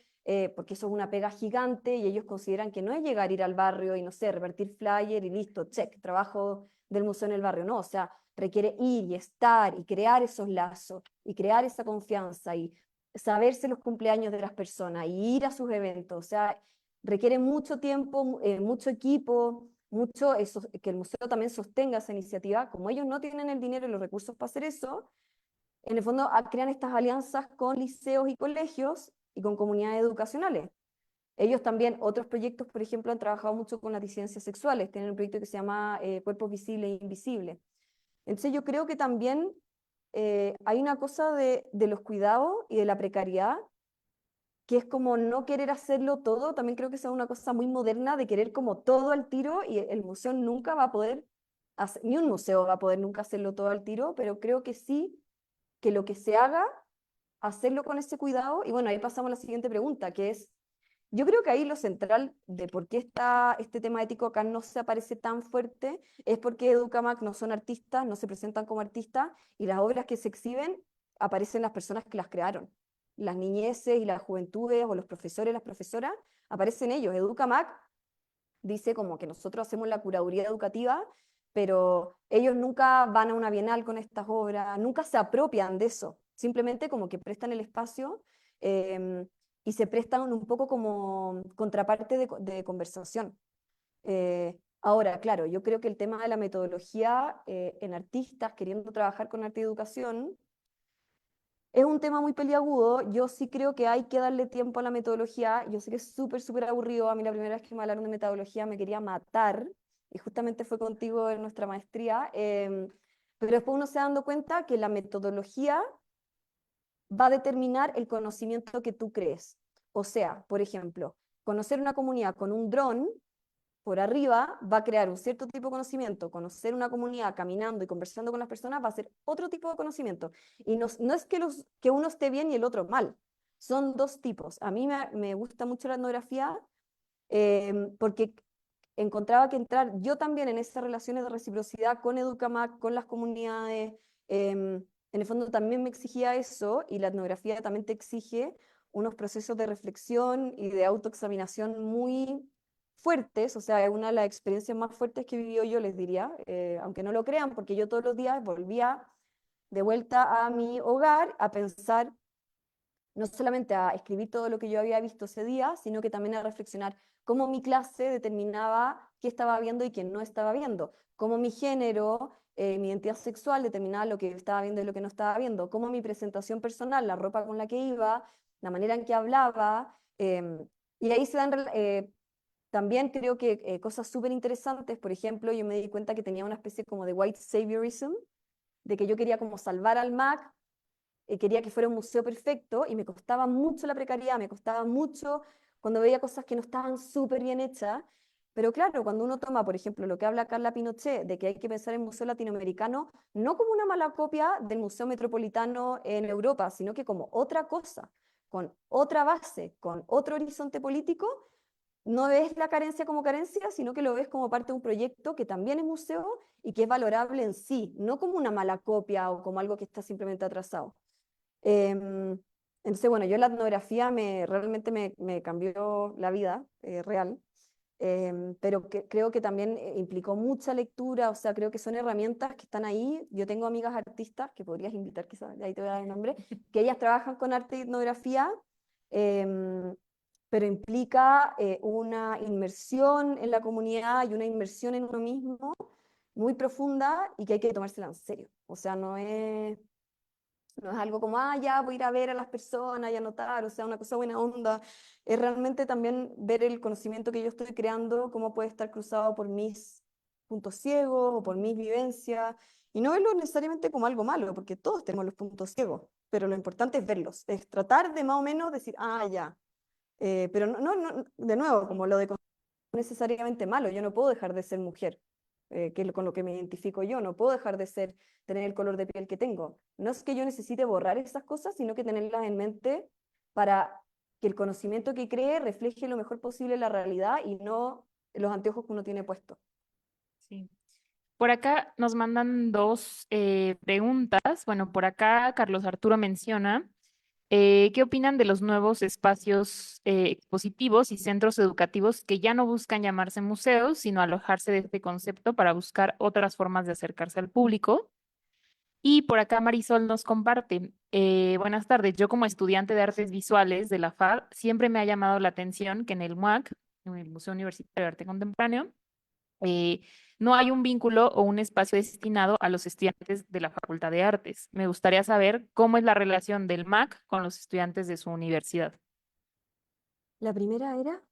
porque eso es una pega gigante y ellos consideran que no es llegar a ir al barrio y no sé, revertir flyer y listo, check, trabajo del museo en el barrio, no, o sea, requiere ir y estar y crear esos lazos y crear esa confianza y saberse los cumpleaños de las personas y ir a sus eventos, o sea, requiere mucho tiempo, mucho equipo, mucho eso, que el museo también sostenga esa iniciativa. Como ellos no tienen el dinero y los recursos para hacer eso, en el fondo crean estas alianzas con liceos y colegios y con comunidades educacionales. Ellos también, otros proyectos, por ejemplo, han trabajado mucho con las disidencias sexuales, tienen un proyecto que se llama Cuerpos Visibles e Invisibles. Entonces yo creo que también hay una cosa de los cuidados y de la precariedad, que es como no querer hacerlo todo, también creo que esa es una cosa muy moderna de querer como todo al tiro y el museo nunca va a poder, ni un museo va a poder nunca hacerlo todo al tiro, pero creo que sí, que lo que se haga, hacerlo con ese cuidado, y bueno, ahí pasamos a la siguiente pregunta, que es, yo creo que ahí lo central de por qué este tema ético acá no se aparece tan fuerte es porque EducaMAC no son artistas, no se presentan como artistas y las obras que se exhiben aparecen las personas que las crearon. Las niñeces y las juventudes o los profesores, las profesoras, aparecen ellos. EducaMAC dice como que nosotros hacemos la curaduría educativa, pero ellos nunca van a una bienal con estas obras, nunca se apropian de eso, simplemente como que prestan el espacio. Y se prestan un poco como contraparte de conversación. Ahora, claro, yo creo que el tema de la metodología en artistas queriendo trabajar con arte y educación es un tema muy peliagudo. Yo sí creo que hay que darle tiempo a la metodología. Yo sé que es súper aburrido. A mí la primera vez que me hablaron de metodología me quería matar, y justamente fue contigo en nuestra maestría. Pero después uno se va dando cuenta que la metodología va a determinar el conocimiento que tú crees. O sea, por ejemplo, conocer una comunidad con un dron por arriba va a crear un cierto tipo de conocimiento. Conocer una comunidad caminando y conversando con las personas va a ser otro tipo de conocimiento. Y no es que uno esté bien y el otro mal. Son dos tipos. A mí me gusta mucho la etnografía porque encontraba que entrar yo también en esas relaciones de reciprocidad con EducaMAC, con las comunidades, en el fondo también me exigía eso, y la etnografía también te exige unos procesos de reflexión y de autoexaminación muy fuertes. O sea, es una de las experiencias más fuertes que he vivido yo, les diría, aunque no lo crean, porque yo todos los días volvía de vuelta a mi hogar a pensar, no solamente a escribir todo lo que yo había visto ese día, sino que también a reflexionar cómo mi clase determinaba qué estaba viendo y qué no estaba viendo, cómo mi género mi identidad sexual determinaba lo que estaba viendo y lo que no estaba viendo, cómo mi presentación personal, la ropa con la que iba, la manera en que hablaba, y ahí se dan también creo que cosas súper interesantes. Por ejemplo, yo me di cuenta que tenía una especie como de white saviorism, de que yo quería como salvar al MAC, quería que fuera un museo perfecto y me costaba mucho la precariedad, me costaba mucho cuando veía cosas que no estaban súper bien hechas. Pero claro, cuando uno toma, por ejemplo, lo que habla Carla Pinochet, de que hay que pensar en el Museo Latinoamericano no como una mala copia del Museo Metropolitano en Europa, sino que como otra cosa, con otra base, con otro horizonte político, no ves la carencia como carencia, sino que lo ves como parte de un proyecto que también es museo y que es valorable en sí, no como una mala copia o como algo que está simplemente atrasado. Entonces, bueno, yo la etnografía realmente me cambió la vida real, pero creo que también implicó mucha lectura, o sea, creo que son herramientas que están ahí. Yo tengo amigas artistas que podrías invitar, quizás, ahí te voy a dar el nombre, que ellas trabajan con arte y etnografía, em, pero implica una inmersión en la comunidad y una inmersión en uno mismo muy profunda y que hay que tomársela en serio. O sea, no es algo como, ya voy a ir a ver a las personas y anotar, o sea, una cosa buena onda. Es realmente también ver el conocimiento que yo estoy creando, cómo puede estar cruzado por mis puntos ciegos o por mis vivencias, y no verlo necesariamente como algo malo, porque todos tenemos los puntos ciegos, pero lo importante es verlos, es tratar de más o menos decir, ya. Pero de nuevo, como lo de necesariamente malo. Yo no puedo dejar de ser mujer, que es con lo que me identifico yo. No puedo dejar de tener el color de piel que tengo. No es que yo necesite borrar esas cosas, sino que tenerlas en mente para que el conocimiento que cree refleje lo mejor posible la realidad y no los anteojos que uno tiene puestos. Sí. Por acá nos mandan dos preguntas. Bueno, por acá Carlos Arturo menciona, ¿qué opinan de los nuevos espacios expositivos y centros educativos que ya no buscan llamarse museos, sino alojarse de este concepto para buscar otras formas de acercarse al público? Y por acá Marisol nos comparte, buenas tardes, yo como estudiante de artes visuales de la FAD, siempre me ha llamado la atención que en el MUAC, en el Museo Universitario de Arte Contemporáneo, eh, no hay un vínculo o un espacio destinado a los estudiantes de la Facultad de Artes. Me gustaría saber cómo es la relación del MAC con los estudiantes de su universidad. La primera era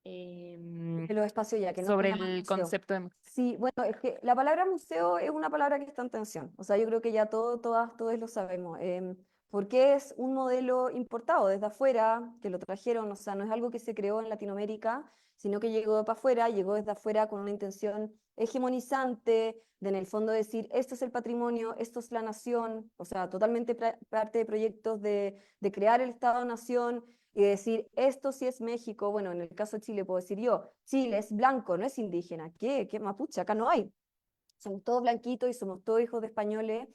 Em, de los espacios ya, que no se sobre llaman el museo. concepto de museo. Sí, bueno, es que la palabra museo es una palabra que está en tensión. O sea, yo creo que ya todos lo sabemos. Porque es un modelo importado desde afuera, que lo trajeron, o sea, no es algo que se creó en Latinoamérica, sino que llegó para afuera, llegó desde afuera con una intención hegemonizante, de en el fondo decir, esto es el patrimonio, esto es la nación, o sea, totalmente parte de proyectos de crear el Estado-nación y decir, esto sí es México. Bueno, en el caso de Chile puedo decir yo, Chile es blanco, no es indígena. ¿Qué mapuche? Acá no hay. Somos todos blanquitos y somos todos hijos de españoles.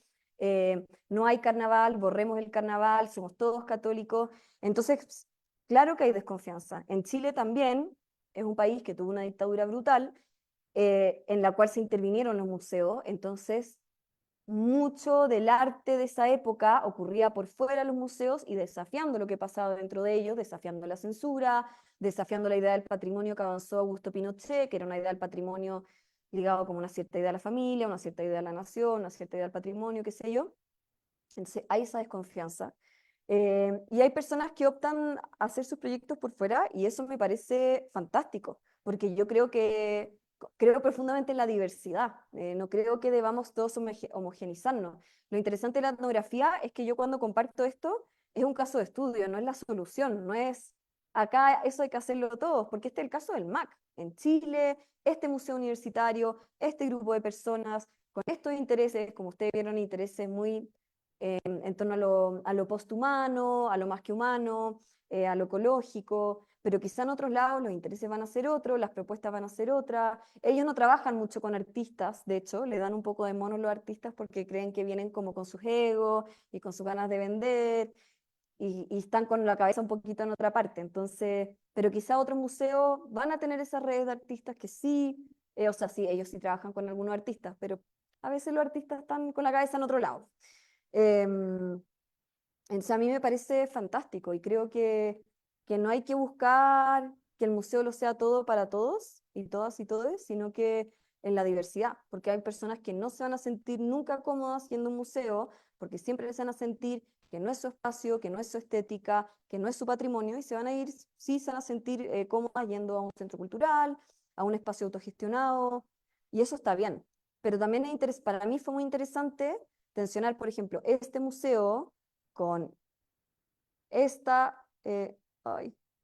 No hay carnaval, borremos el carnaval, somos todos católicos. Entonces, claro que hay desconfianza. En Chile también es un país que tuvo una dictadura brutal, en la cual se intervinieron los museos. Entonces, mucho del arte de esa época ocurría por fuera de los museos y desafiando lo que pasaba dentro de ellos, desafiando la censura, desafiando la idea del patrimonio que avanzó Augusto Pinochet, que era una idea del patrimonio ligado como una cierta idea de la familia, una cierta idea de la nación, una cierta idea del patrimonio, qué sé yo. Entonces hay esa desconfianza. Y hay personas que optan a hacer sus proyectos por fuera y eso me parece fantástico, porque yo creo profundamente en la diversidad. No creo que debamos todos homogenizarnos. Lo interesante de la etnografía es que yo cuando comparto esto es un caso de estudio, no es la solución, no es acá eso hay que hacerlo todos, porque este es el caso del MAC. En Chile, este museo universitario, este grupo de personas con estos intereses, como ustedes vieron, intereses muy en torno a lo posthumano, a lo más que humano, a lo ecológico, pero quizá en otros lados los intereses van a ser otros, las propuestas van a ser otras. Ellos no trabajan mucho con artistas, de hecho, le dan un poco de mono a los artistas porque creen que vienen como con sus egos y con sus ganas de vender y están con la cabeza un poquito en otra parte. Entonces, pero quizá otros museos van a tener esas redes de artistas que sí, o sea, sí, ellos sí trabajan con algunos artistas, pero a veces los artistas están con la cabeza en otro lado. Em, entonces a mí me parece fantástico y creo que no hay que buscar que el museo lo sea todo para todos y todas y todes, sino que en la diversidad, porque hay personas que no se van a sentir nunca cómodas yendo a un museo, porque siempre se van a sentir que no es su espacio, que no es su estética, que no es su patrimonio, y se van a ir, sí se van a sentir cómodas yendo a un centro cultural, a un espacio autogestionado, y eso está bien. Pero también para mí fue muy interesante tensionar, por ejemplo, este museo con esta,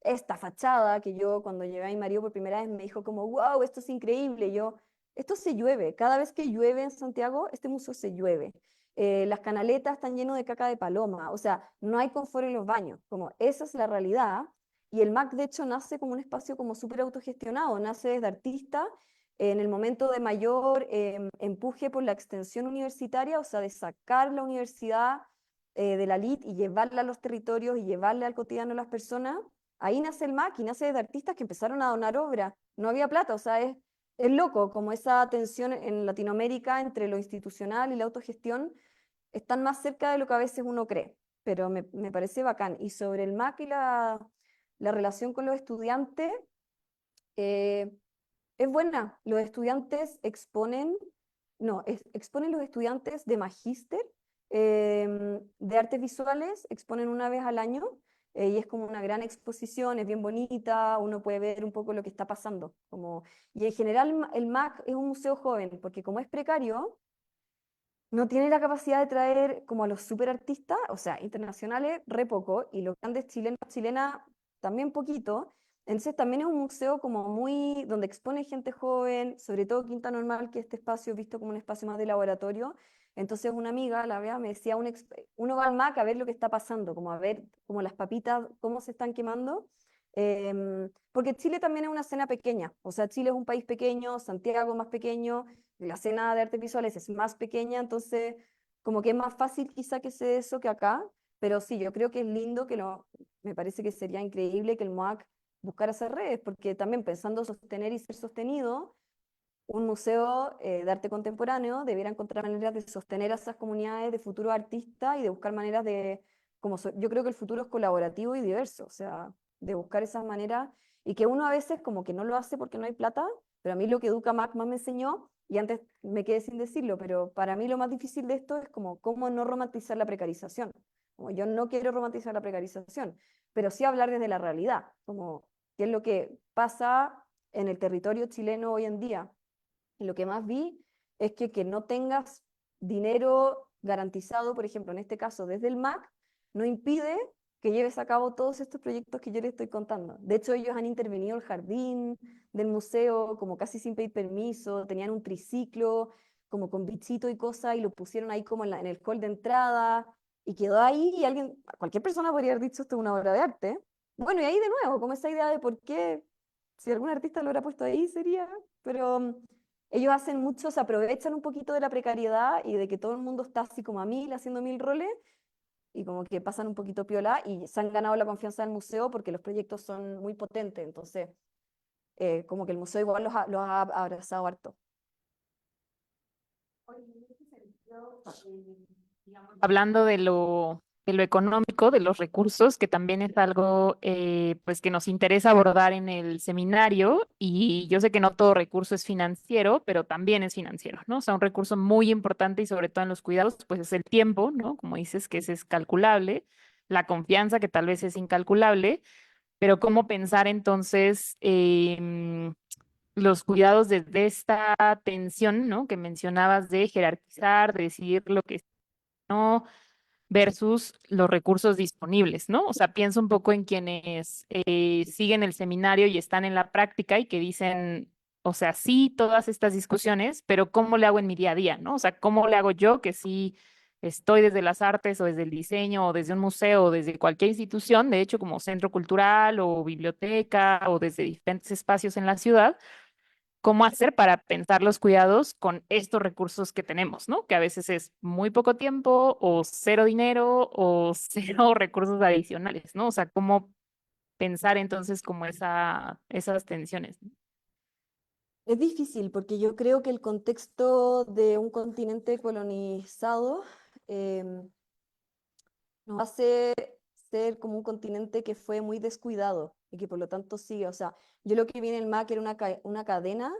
esta fachada que yo cuando llegué a mi marido por primera vez me dijo como, wow, esto es increíble. Yo, esto se llueve. Cada vez que llueve en Santiago, este museo se llueve. Las canaletas están llenas de caca de paloma. O sea, no hay confort en los baños. Como esa es la realidad. Y el MAC, de hecho, nace como un espacio como súper autogestionado. Nace desde artistas en el momento de mayor empuje por la extensión universitaria, o sea, de sacar la universidad de la LIT y llevarla a los territorios y llevarla al cotidiano a las personas, ahí nace el MAC y nace de artistas que empezaron a donar obra. No había plata, o sea, es loco como esa tensión en Latinoamérica entre lo institucional y la autogestión están más cerca de lo que a veces uno cree, pero me parece bacán. Y sobre el MAC y la relación con los estudiantes, eh, es buena. Los estudiantes exponen, no, exponen los estudiantes de magíster de artes visuales, exponen una vez al año y es como una gran exposición, es bien bonita, uno puede ver un poco lo que está pasando. Y en general el MAC es un museo joven, porque como es precario, no tiene la capacidad de traer como a los superartistas, o sea, internacionales, re poco, y los grandes chilenos, chilenas, también poquito. Entonces también es un museo como muy, donde expone gente joven, sobre todo Quinta Normal, que este espacio es visto como un espacio más de laboratorio. Entonces una amiga, la vea, me decía, uno va al MAC a ver lo que está pasando, como a ver como las papitas, cómo se están quemando. Porque Chile también es una escena pequeña, o sea, Chile es un país pequeño, Santiago más pequeño, la escena de artes visuales es más pequeña, entonces como que es más fácil quizá que sea eso que acá, pero sí, yo creo que es lindo me parece que sería increíble que el MOAC buscara esas redes, porque también pensando sostener y ser sostenido, un museo de arte contemporáneo debiera encontrar maneras de sostener a esas comunidades de futuros artistas y de buscar maneras de, yo creo que el futuro es colaborativo y diverso, o sea, de buscar esas maneras y que uno a veces como que no lo hace porque no hay plata, pero a mí lo que Educa Mac más me enseñó, y antes me quedé sin decirlo, pero para mí lo más difícil de esto es como cómo no romantizar la precarización. Como yo no quiero romantizar la precarización, pero sí hablar desde la realidad, como qué es lo que pasa en el territorio chileno hoy en día. Y lo que más vi es que no tengas dinero garantizado, por ejemplo, en este caso desde el MAC, no impide que lleves a cabo todos estos proyectos que yo les estoy contando. De hecho, ellos han intervenido el jardín del museo como casi sin pedir permiso, tenían un triciclo como con bichito y cosas y lo pusieron ahí como en el hall de entrada y quedó ahí y cualquier persona podría haber dicho esto es una obra de arte. Bueno, y ahí de nuevo, como esa idea de por qué, si algún artista lo hubiera puesto ahí sería, pero ellos hacen mucho, se aprovechan un poquito de la precariedad y de que todo el mundo está así como a mil, haciendo mil roles, y como que pasan un poquito piola y se han ganado la confianza del museo porque los proyectos son muy potentes, entonces como que el museo igual los ha abrazado harto. Hablando de lo económico, de los recursos, que también es algo pues que nos interesa abordar en el seminario, y yo sé que no todo recurso es financiero, pero también es financiero, ¿no? O sea, un recurso muy importante y sobre todo en los cuidados, pues es el tiempo, ¿no? Como dices, que ese es calculable, la confianza, que tal vez es incalculable, pero cómo pensar entonces los cuidados desde esta tensión, ¿no? Que mencionabas de jerarquizar, de decidir lo que no versus los recursos disponibles, ¿no? O sea, pienso un poco en quienes siguen el seminario y están en la práctica y que dicen, o sea, sí, todas estas discusiones, pero ¿cómo le hago en mi día a día, ¿no? O sea, ¿cómo le hago yo que sí estoy desde las artes o desde el diseño o desde un museo o desde cualquier institución, de hecho, como centro cultural o biblioteca o desde diferentes espacios en la ciudad? ¿Cómo hacer para pensar los cuidados con estos recursos que tenemos, ¿no? Que a veces es muy poco tiempo o cero dinero o cero recursos adicionales, ¿no? O sea, cómo pensar entonces como esas tensiones, ¿no? Es difícil porque yo creo que el contexto de un continente colonizado nos hace ser como un continente que fue muy descuidado y que por lo tanto sigue. O sea, yo lo que vi en el MAC era una cadena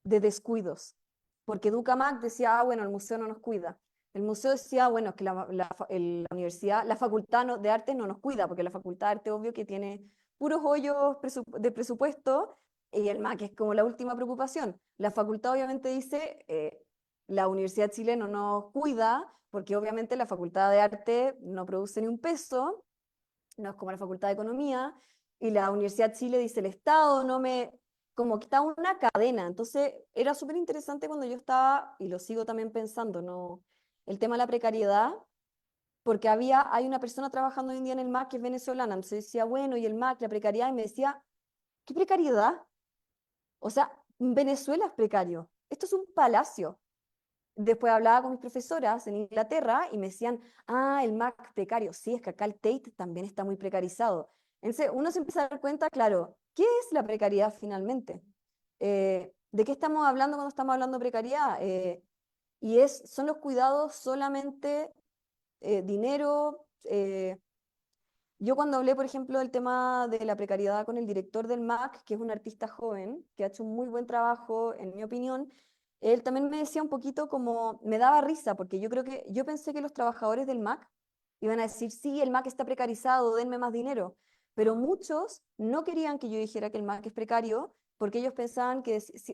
de descuidos, porque Educamac decía, bueno, el museo no nos cuida. El museo decía, bueno, es que la universidad, la facultad de artes no nos cuida, porque la facultad de arte obvio que tiene puros hoyos de presupuesto, y el MAC es como la última preocupación. La facultad obviamente dice, la Universidad de Chile no nos cuida, porque obviamente la facultad de arte no produce ni un peso, no es como la facultad de economía, y la Universidad de Chile dice, el Estado no me, como que está una cadena. Entonces era súper interesante cuando yo estaba, y lo sigo también pensando, ¿no? El tema de la precariedad, porque hay una persona trabajando hoy en día en el MAC que es venezolana, entonces decía, bueno, y el MAC, la precariedad, y me decía, ¿qué precariedad? O sea, Venezuela es precario, esto es un palacio. Después hablaba con mis profesoras en Inglaterra y me decían, el MAC precario. Sí, es que acá el Tate también está muy precarizado. Entonces uno se empieza a dar cuenta, claro, ¿qué es la precariedad finalmente? ¿De qué estamos hablando cuando estamos hablando de precariedad? Son los cuidados solamente dinero. Yo cuando hablé, por ejemplo, del tema de la precariedad con el director del MAC, que es un artista joven, que ha hecho un muy buen trabajo, en mi opinión, él también me decía un poquito como, me daba risa, porque yo pensé que los trabajadores del MAC iban a decir, sí, el MAC está precarizado, denme más dinero, pero muchos no querían que yo dijera que el MAC es precario, porque ellos pensaban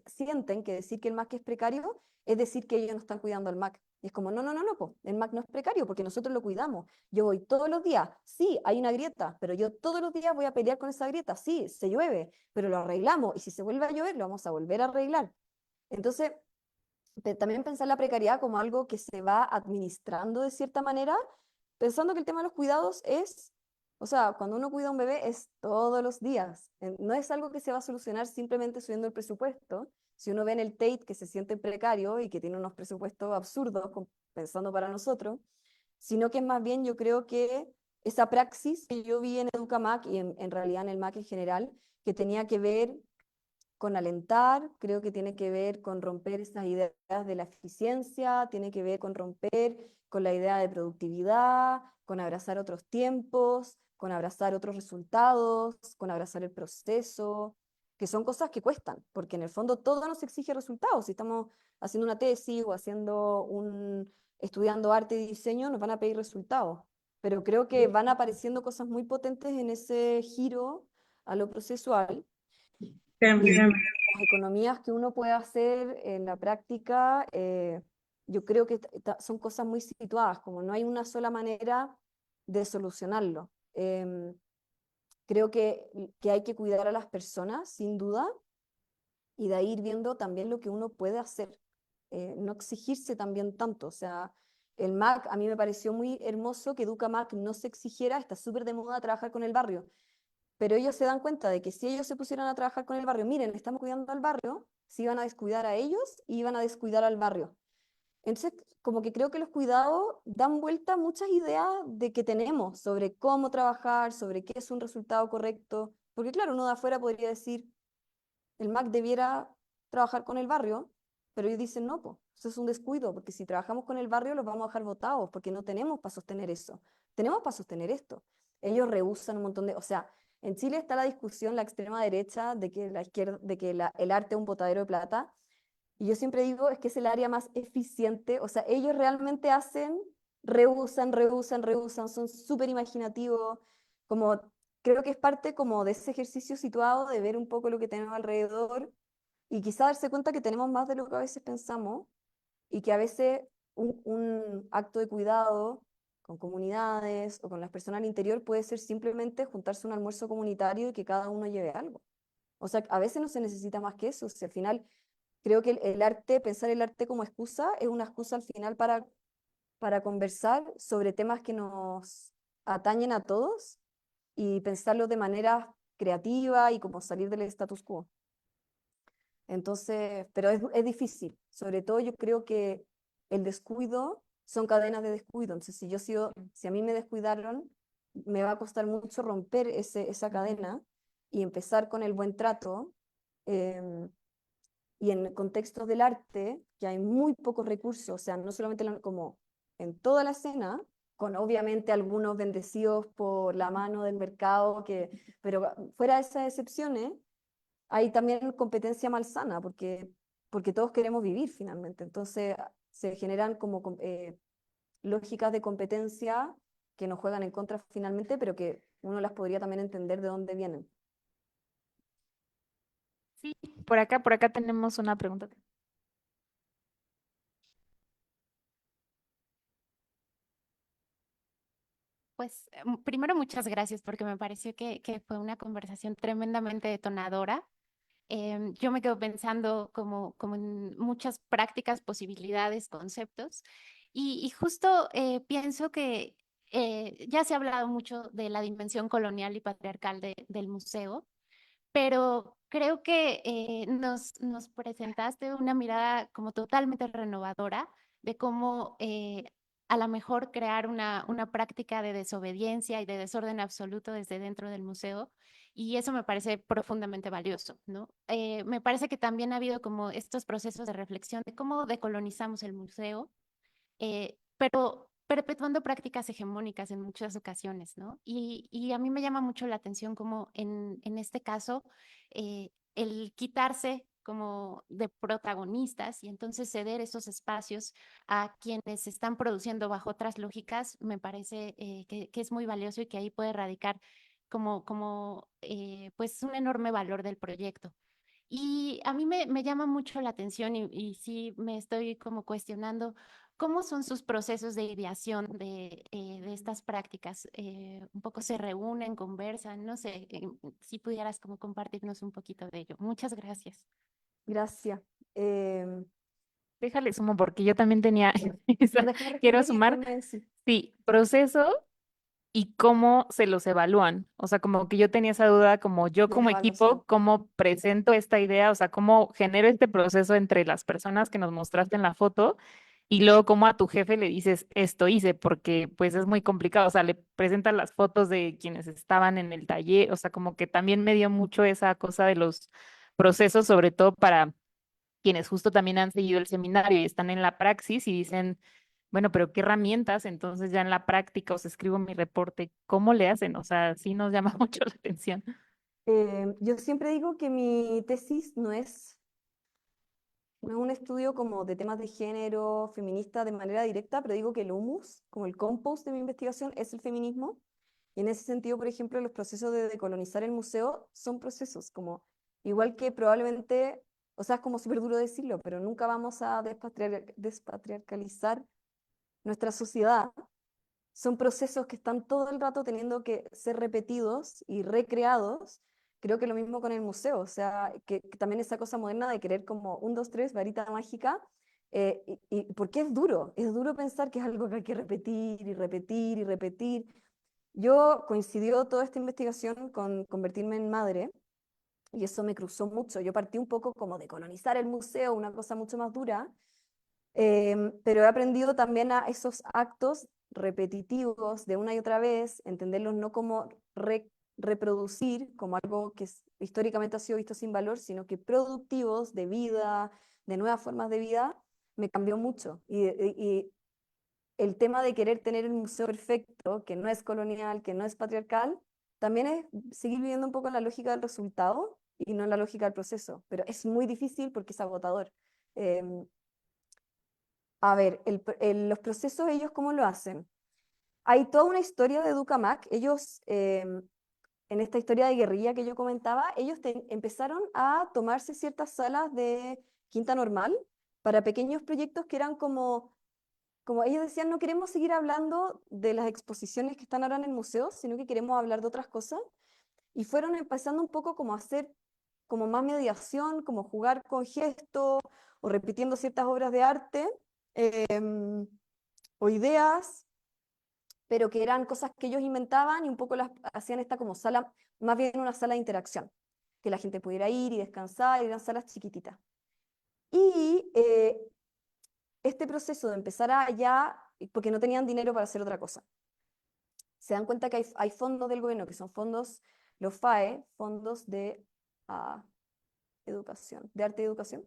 sienten que decir que el MAC es precario es decir que ellos no están cuidando al MAC. Y es como, no, no, no, no, po, el MAC no es precario porque nosotros lo cuidamos. Yo voy todos los días, sí, hay una grieta, pero yo todos los días voy a pelear con esa grieta, sí, se llueve, pero lo arreglamos y si se vuelve a llover, lo vamos a volver a arreglar. Entonces, también pensar la precariedad como algo que se va administrando de cierta manera, pensando que el tema de los cuidados es, o sea, cuando uno cuida a un bebé es todos los días, no es algo que se va a solucionar simplemente subiendo el presupuesto. Si uno ve en el Tate que se siente precario y que tiene unos presupuestos absurdos pensando para nosotros, sino que es más bien yo creo que esa praxis que yo vi en Educamac y en realidad en el MAC en general, que tenía que ver con alentar, creo que tiene que ver con romper esas ideas de la eficiencia, tiene que ver con romper con la idea de productividad, con abrazar otros tiempos, con abrazar otros resultados, con abrazar el proceso, que son cosas que cuestan, porque en el fondo todo nos exige resultados. Si estamos haciendo una tesis o estudiando arte y diseño, nos van a pedir resultados. Pero creo que van apareciendo cosas muy potentes en ese giro a lo procesual. Y las economías que uno puede hacer en la práctica, yo creo que son cosas muy situadas, como no hay una sola manera de solucionarlo. Creo que hay que cuidar a las personas, sin duda, y de ahí ir viendo también lo que uno puede hacer, no exigirse también tanto. O sea, el MAC, a mí me pareció muy hermoso que Educamac no se exigiera, está súper de moda trabajar con el barrio, pero ellos se dan cuenta de que si ellos se pusieran a trabajar con el barrio, miren, estamos cuidando al barrio, se iban a descuidar a ellos y iban a descuidar al barrio. Entonces, como que creo que los cuidados dan vuelta a muchas ideas de que tenemos sobre cómo trabajar, sobre qué es un resultado correcto, porque claro, uno de afuera podría decir, el MAC debiera trabajar con el barrio, pero ellos dicen, no, pues, eso es un descuido, porque si trabajamos con el barrio los vamos a dejar botados, porque no tenemos para sostener eso, tenemos para sostener esto. Ellos rehusan un montón o sea, en Chile está la discusión, la extrema derecha, de que la izquierda, de que el arte es un botadero de plata, y yo siempre digo, es que es el área más eficiente, o sea, ellos realmente rehusan, son súper imaginativos, como creo que es parte como de ese ejercicio situado de ver un poco lo que tenemos alrededor y quizá darse cuenta que tenemos más de lo que a veces pensamos y que a veces un acto de cuidado con comunidades o con las personas al interior puede ser simplemente juntarse a un almuerzo comunitario y que cada uno lleve algo. O sea, a veces no se necesita más que eso. Si al final creo que el arte, pensar el arte como excusa, es una excusa al final para conversar sobre temas que nos atañen a todos y pensarlo de manera creativa y como salir del status quo. Entonces, pero es difícil. Sobre todo yo creo que el descuido son cadenas de descuido. Entonces, si a mí me descuidaron, me va a costar mucho romper esa cadena y empezar con el buen trato. Y en contextos del arte, que hay muy pocos recursos, o sea, no solamente como en toda la escena, con obviamente algunos bendecidos por la mano del mercado, pero fuera de esas excepciones, hay también competencia malsana, porque porque todos queremos vivir finalmente. Entonces se generan como lógicas de competencia que nos juegan en contra finalmente, pero que uno las podría también entender de dónde vienen. Sí, por acá tenemos una pregunta. Pues primero muchas gracias porque me pareció que fue una conversación tremendamente detonadora. Yo me quedo pensando como en muchas prácticas, posibilidades, conceptos y justo pienso que ya se ha hablado mucho de la dimensión colonial y patriarcal del museo, pero creo que nos presentaste una mirada como totalmente renovadora de cómo a lo mejor crear una práctica de desobediencia y de desorden absoluto desde dentro del museo. Y eso me parece profundamente valioso, ¿no? Me parece que también ha habido como estos procesos de reflexión de cómo decolonizamos el museo, pero perpetuando prácticas hegemónicas en muchas ocasiones, ¿no? Y a mí me llama mucho la atención como en este caso, el quitarse como de protagonistas y entonces ceder esos espacios a quienes están produciendo bajo otras lógicas, me parece que es muy valioso y que ahí puede radicar como pues un enorme valor del proyecto. Y a mí me llama mucho la atención y sí me estoy como cuestionando cómo son sus procesos de ideación de estas prácticas. Un poco se reúnen, conversan, no sé, si pudieras como compartirnos un poquito de ello. Muchas gracias. Gracias. Déjale sumo porque yo también tenía esa, Déjame quiero responder y sumar, después me decís. sí, proceso y cómo se los evalúan. O sea, como que yo tenía esa duda, como yo De la como evaluación. equipo, cómo presento esta idea, o sea, cómo genero este proceso entre las personas que nos mostraste en la foto y luego cómo a tu jefe le dices, esto hice, porque pues es muy complicado, o sea, le presentan las fotos de quienes estaban en el taller, o sea, como que también me dio mucho esa cosa de los procesos, sobre todo para quienes justo también han seguido el seminario y están en la praxis y dicen, bueno, pero ¿qué herramientas? Entonces ya en la práctica os escribo mi reporte, ¿cómo le hacen? O sea, sí nos llama mucho la atención. Yo siempre digo que mi tesis no es un estudio como de temas de género feminista de manera directa, pero digo que el humus, como el compost de mi investigación, es el feminismo. Y en ese sentido, por ejemplo, los procesos de decolonizar el museo son procesos, como igual que probablemente, o sea, es como súper duro decirlo, pero nunca vamos a despatriarcalizar nuestra sociedad. Son procesos que están todo el rato teniendo que ser repetidos y recreados. Creo que lo mismo con el museo, o sea, que también esa cosa moderna de querer como un, dos, tres, varita mágica, porque es duro pensar que es algo que hay que repetir y repetir y repetir. Yo coincidió toda esta investigación con convertirme en madre y eso me cruzó mucho. Yo partí un poco como de colonizar el museo, una cosa mucho más dura, pero he aprendido también a esos actos repetitivos de una y otra vez, entenderlos no como reproducir, como algo que históricamente ha sido visto sin valor, sino que productivos de vida, de nuevas formas de vida, me cambió mucho. Y el tema de querer tener un museo perfecto, que no es colonial, que no es patriarcal, también es seguir viviendo un poco en la lógica del resultado y no en la lógica del proceso, pero es muy difícil porque es agotador. Em, a ver, los procesos, ellos cómo lo hacen. Hay toda una historia de Ducamac. Ellos, en esta historia de guerrilla que yo comentaba, ellos empezaron a tomarse ciertas salas de Quinta Normal para pequeños proyectos que eran como ellos decían, no queremos seguir hablando de las exposiciones que están ahora en el museo, sino que queremos hablar de otras cosas. Y fueron empezando un poco como a hacer como más mediación, como jugar con gestos o repitiendo ciertas obras de arte. em, o ideas, pero que eran cosas que ellos inventaban y un poco las hacían esta como sala, más bien una sala de interacción, que la gente pudiera ir y descansar, y eran salas chiquititas. Y este proceso de empezar a ya, porque no tenían dinero para hacer otra cosa, se dan cuenta que hay fondos del gobierno, que son fondos, los FAE, fondos de educación, de arte y educación,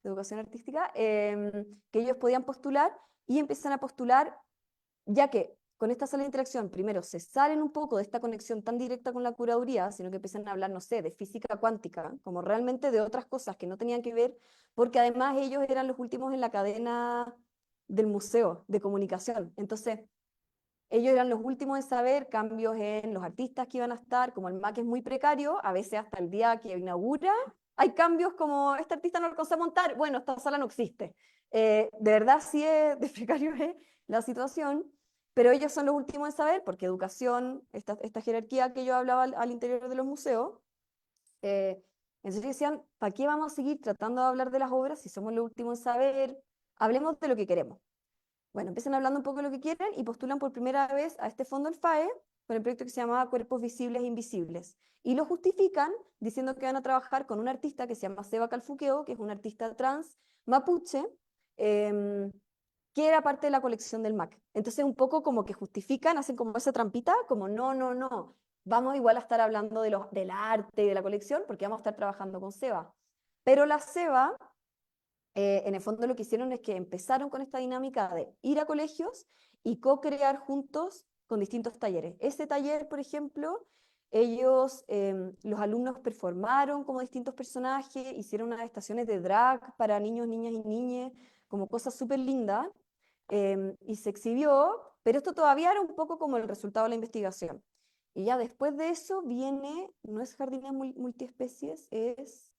de educación artística, que ellos podían postular y empiezan a postular ya que con esta sala de interacción, primero se salen un poco de esta conexión tan directa con la curaduría, sino que empiezan a hablar, no sé, de física cuántica, como realmente de otras cosas que no tenían que ver, porque además ellos eran los últimos en la cadena del museo de comunicación. Entonces, ellos eran los últimos en saber cambios en los artistas que iban a estar, como el MAC es muy precario, a veces hasta el día que inaugura, hay cambios como, este artista no alcanzó a montar, bueno, esta sala no existe. De verdad sí es de precario es la situación, pero ellos son los últimos en saber, porque educación, esta jerarquía que yo hablaba al interior de los museos, entonces decían, ¿para qué vamos a seguir tratando de hablar de las obras si somos los últimos en saber? Hablemos de lo que queremos. Bueno, empiezan hablando un poco de lo que quieren y postulan por primera vez a este fondo el FAE con el proyecto que se llamaba Cuerpos Visibles e Invisibles. Y lo justifican diciendo que van a trabajar con un artista que se llama Seba Calfuqueo, que es un artista trans mapuche, eh, que era parte de la colección del MAC. Entonces un poco como que justifican, hacen como esa trampita, como no, no, no, vamos igual a estar hablando del arte y de la colección porque vamos a estar trabajando con Seba. Pero la Seba en el fondo lo que hicieron es que empezaron con esta dinámica de ir a colegios y co-crear juntos con distintos talleres. Ese taller, por ejemplo, ellos, los alumnos performaron como distintos personajes, hicieron unas estaciones de drag para niños, niñas y niñas, como cosas súper lindas, y se exhibió, pero esto todavía era un poco como el resultado de la investigación. Y ya después de eso viene, no es jardines multiespecies, es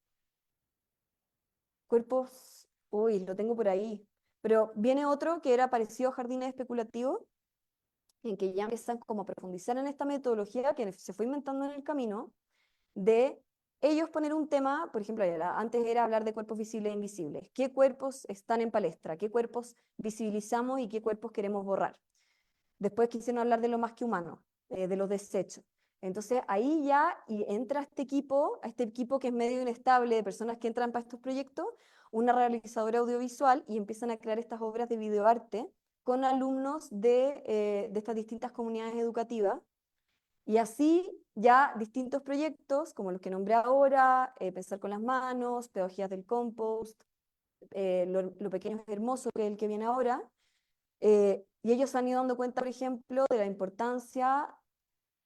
cuerpos, uy, lo tengo por ahí, pero viene otro que era parecido a jardines especulativos, en que ya empiezan como a profundizar en esta metodología que se fue inventando en el camino, de ellos poner un tema, por ejemplo, antes era hablar de cuerpos visibles e invisibles, qué cuerpos están en palestra, qué cuerpos visibilizamos y qué cuerpos queremos borrar. Después quisieron hablar de lo más que humano, de los desechos. Entonces ahí ya y entra a este equipo que es medio inestable de personas que entran para estos proyectos, una realizadora audiovisual y empiezan a crear estas obras de videoarte con alumnos de estas distintas comunidades educativas. Y así ya distintos proyectos, como los que nombré ahora, Pensar con las manos, Pedagogías del compost, lo pequeño es hermoso, que es el que viene ahora, y ellos se han ido dando cuenta, por ejemplo, de la importancia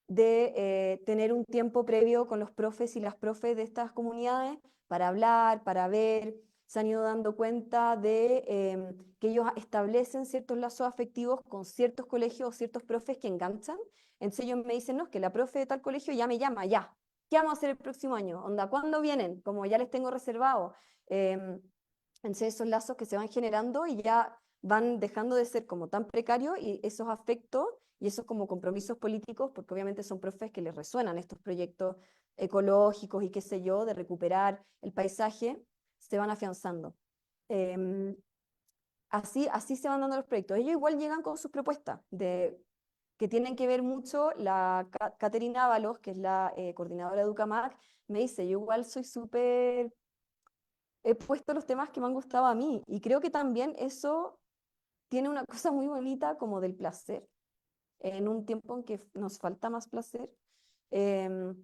de tener un tiempo previo con los profes y las profes de estas comunidades para hablar, para ver. Se han ido dando cuenta de que ellos establecen ciertos lazos afectivos con ciertos colegios o ciertos profes que enganchan. Entonces ellos me dicen, no, es que la profe de tal colegio ya me llama, ya. ¿Qué vamos a hacer el próximo año? Onda, ¿cuándo vienen? Como ya les tengo reservado. Entonces esos lazos que se van generando y ya van dejando de ser como tan precarios y esos afectos y esos como compromisos políticos, porque obviamente son profes que les resuenan estos proyectos ecológicos y qué sé yo, de recuperar el paisaje, se van afianzando. Eh, así se van dando los proyectos. Ellos igual llegan con sus propuestas, que tienen que ver mucho, la Caterina Ábalos, que es la coordinadora de Educamac, me dice, yo igual soy súper he puesto los temas que me han gustado a mí. Y creo que también eso tiene una cosa muy bonita como del placer, en un tiempo en que nos falta más placer, em,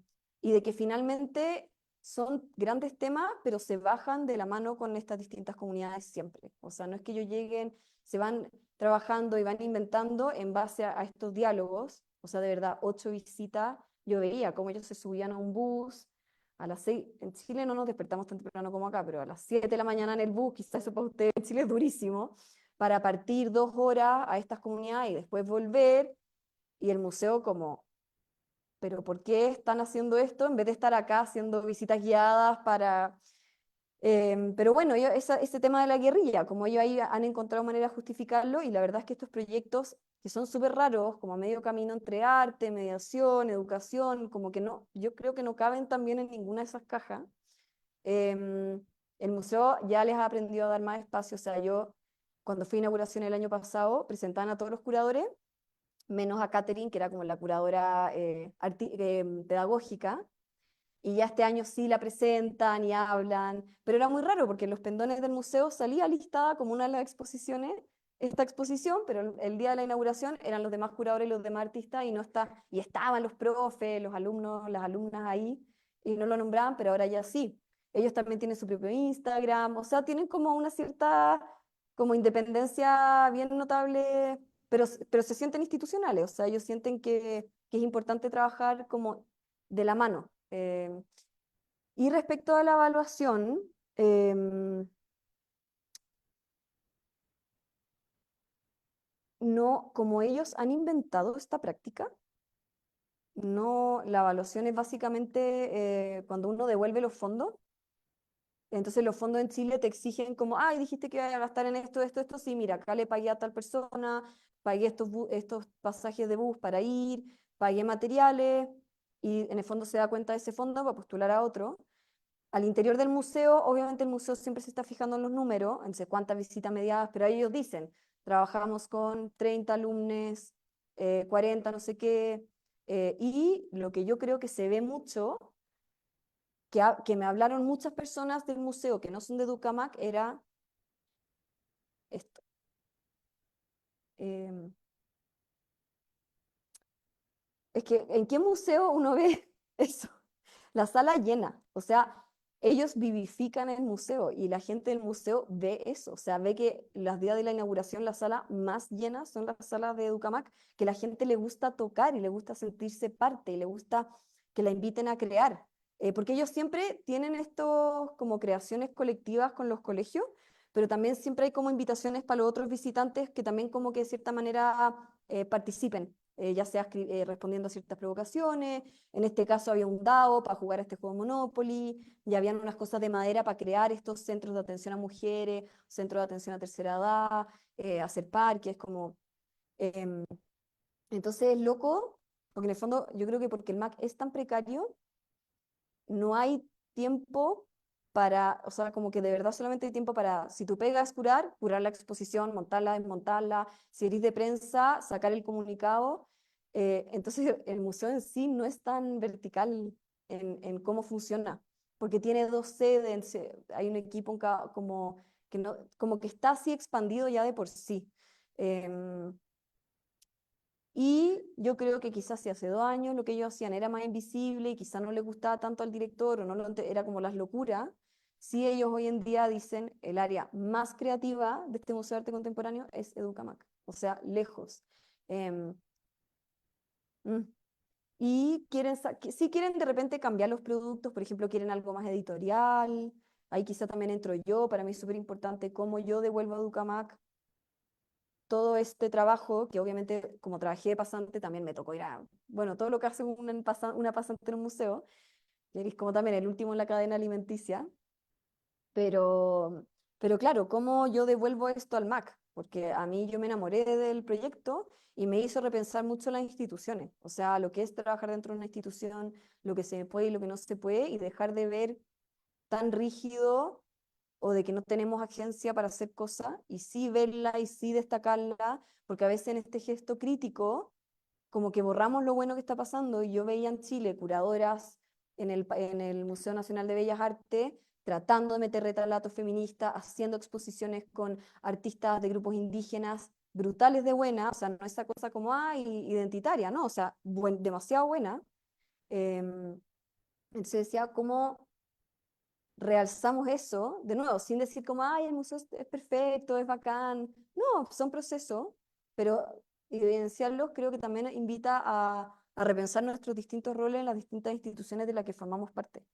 y de que finalmente son grandes temas, pero se bajan de la mano con estas distintas comunidades siempre. O sea, no es que ellos lleguen, se van trabajando y van inventando en base a estos diálogos. O sea, de verdad, 8 visitas, yo veía cómo ellos se subían a un bus, a las 6, en Chile no nos despertamos tan temprano como acá, pero a las 7 de la mañana en el bus, quizás eso para ustedes en Chile es durísimo, para partir 2 horas a estas comunidades y después volver, y el museo como, pero ¿por qué están haciendo esto en vez de estar acá haciendo visitas guiadas para... pero bueno, ese tema de la guerrilla, como ellos ahí han encontrado manera de justificarlo, y la verdad es que estos proyectos, que son súper raros, como a medio camino entre arte, mediación, educación, como que no, yo creo que no caben también en ninguna de esas cajas. Em, el museo ya les ha aprendido a dar más espacio, o sea, yo cuando fui a inauguración el año pasado, presentaban a todos los curadores, menos a Catherine, que era como la curadora pedagógica, y ya este año sí la presentan y hablan, pero era muy raro porque en los pendones del museo salía listada como una de las exposiciones, esta exposición, pero el día de la inauguración eran los demás curadores y los demás artistas y, no está, y estaban los profes, los alumnos, las alumnas ahí, y no lo nombraban, pero ahora ya sí. Ellos también tienen su propio Instagram, o sea, tienen como una cierta como independencia bien notable pero se sienten institucionales, o sea, ellos sienten que es importante trabajar como de la mano. Y respecto a la evaluación, no, como ellos han inventado esta práctica, no, la evaluación es básicamente cuando uno devuelve los fondos. Entonces los fondos en Chile te exigen como, ay, dijiste que iba a gastar en esto, esto, esto, sí, mira, acá le pagué a tal persona, pagué estos pasajes de bus para ir, pagué materiales, y en el fondo se da cuenta de ese fondo para postular a otro. Al interior del museo, obviamente el museo siempre se está fijando en los números, en sé cuántas visitas mediadas, pero ellos dicen, trabajamos con 30 alumnos, 40 no sé qué, y lo que yo creo que se ve mucho que me hablaron muchas personas del museo que no son de Ducamac era esto. Em, es que, ¿en qué museo uno ve eso? La sala llena. O sea, ellos vivifican el museo y la gente del museo ve eso. O sea, ve que los días de la inauguración la sala más llena son las salas de Ducamac, que la gente le gusta tocar y le gusta sentirse parte y le gusta que la inviten a crear. Porque ellos siempre tienen estos como creaciones colectivas con los colegios, pero también siempre hay como invitaciones para los otros visitantes que también como que de cierta manera participen, ya sea respondiendo a ciertas provocaciones. En este caso había un dado para jugar a este juego Monopoly, y habían unas cosas de madera para crear estos centros de atención a mujeres, centros de atención a tercera edad, hacer parques, como... em, entonces es loco, porque en el fondo yo creo que porque el Mac es tan precario, no hay tiempo para, o sea, como que de verdad solamente hay tiempo para, si tu pega es curar, curar la exposición, montarla, desmontarla, si eres de prensa, sacar el comunicado. Entonces el museo en sí no es tan vertical en cómo funciona, porque tiene dos sedes, hay un equipo como, que no, como que está así expandido ya de por sí. Em, y yo creo que quizás si hace 2 años lo que ellos hacían era más invisible y quizás no les gustaba tanto al director o no era como las locuras, sí ellos hoy en día dicen el área más creativa de este Museo de Arte Contemporáneo es Educamac, o sea, lejos. Em, mm. Y si quieren de repente cambiar los productos, por ejemplo, quieren algo más editorial, ahí quizá también entro yo, para mí es súper importante cómo yo devuelvo a Educamac todo este trabajo, que obviamente como trabajé de pasante también me tocó ir a, bueno, todo lo que hace una pasante en un museo, que es como también el último en la cadena alimenticia, pero, pero claro, ¿cómo yo devuelvo esto al MAC? Porque a mí yo me enamoré del proyecto y me hizo repensar mucho las instituciones, o sea, lo que es trabajar dentro de una institución, lo que se puede y lo que no se puede, y dejar de ver tan rígido o de que no tenemos agencia para hacer cosas y sí verla y sí destacarla, porque a veces en este gesto crítico, como que borramos lo bueno que está pasando. Y yo veía en Chile curadoras en el Museo Nacional de Bellas Artes tratando de meter retratos feministas, haciendo exposiciones con artistas de grupos indígenas brutales de buena, o sea, no esa cosa como, identitaria, ¿no? O sea, demasiado buena. Entonces decía, ¿cómo realzamos eso, de nuevo, sin decir como, ay, el museo es perfecto, es bacán? No, son procesos, pero evidenciarlos creo que también invita a repensar nuestros distintos roles en las distintas instituciones de las que formamos parte.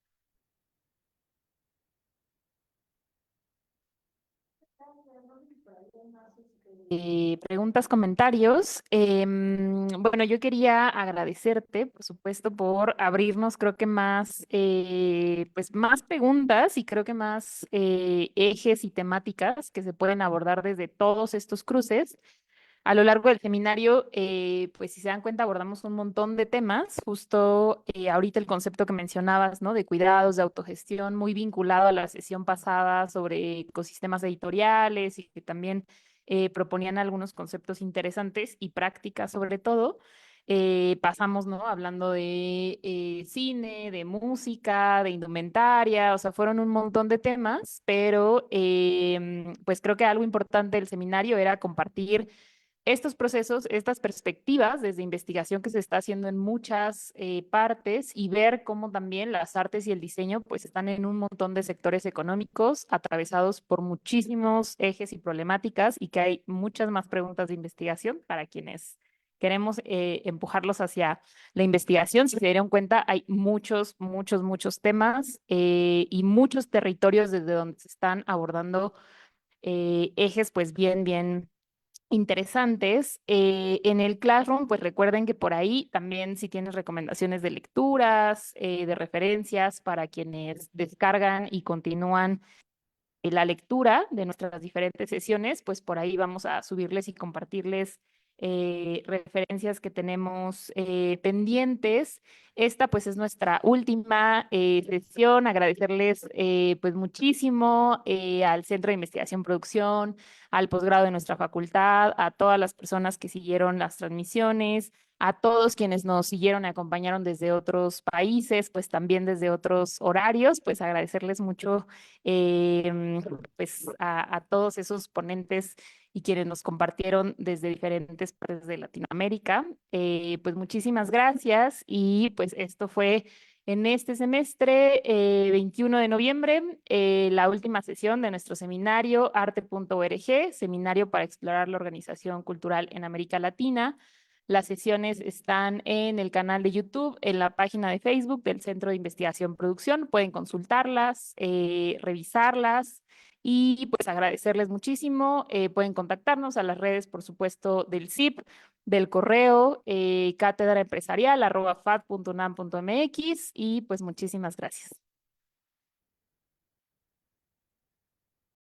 Preguntas, comentarios. Bueno, yo quería agradecerte, por supuesto, por abrirnos, creo que más, pues más preguntas y creo que más ejes y temáticas que se pueden abordar desde todos estos cruces. A lo largo del seminario, pues si se dan cuenta, abordamos un montón de temas, justo ahorita el concepto que mencionabas, ¿no? De cuidados, de autogestión, muy vinculado a la sesión pasada sobre ecosistemas editoriales y que también proponían algunos conceptos interesantes y prácticas sobre todo. Pasamos, ¿no? Hablando de cine, de música, de indumentaria, o sea, fueron un montón de temas, pero pues creo que algo importante del seminario era compartir estos procesos, estas perspectivas desde investigación que se está haciendo en muchas partes y ver cómo también las artes y el diseño pues están en un montón de sectores económicos atravesados por muchísimos ejes y problemáticas y que hay muchas más preguntas de investigación para quienes queremos empujarlos hacia la investigación. Si se dieron cuenta, hay muchos, muchos, muchos temas y muchos territorios desde donde se están abordando ejes pues bien, bien interesantes. En el Classroom, pues recuerden que por ahí también si tienes recomendaciones de lecturas, de referencias para quienes descargan y continúan la lectura de nuestras diferentes sesiones, pues por ahí vamos a subirles y compartirles referencias que tenemos pendientes. Esta pues es nuestra última sesión. Agradecerles pues muchísimo al Centro de Investigación Producción, al posgrado de nuestra facultad, a todas las personas que siguieron las transmisiones, a todos quienes nos siguieron y acompañaron desde otros países, pues también desde otros horarios, pues agradecerles mucho pues a todos esos ponentes y quienes nos compartieron desde diferentes partes de Latinoamérica. Pues muchísimas gracias y pues esto fue en este semestre, 21 de noviembre, la última sesión de nuestro seminario arte.org, seminario para explorar la organización cultural en América Latina. Las sesiones están en el canal de YouTube, en la página de Facebook del Centro de Investigación Producción. Pueden consultarlas, revisarlas y pues agradecerles muchísimo. Pueden contactarnos a las redes, por supuesto, del CIP, del correo cátedra empresarial @fad.unam.mx y pues muchísimas gracias.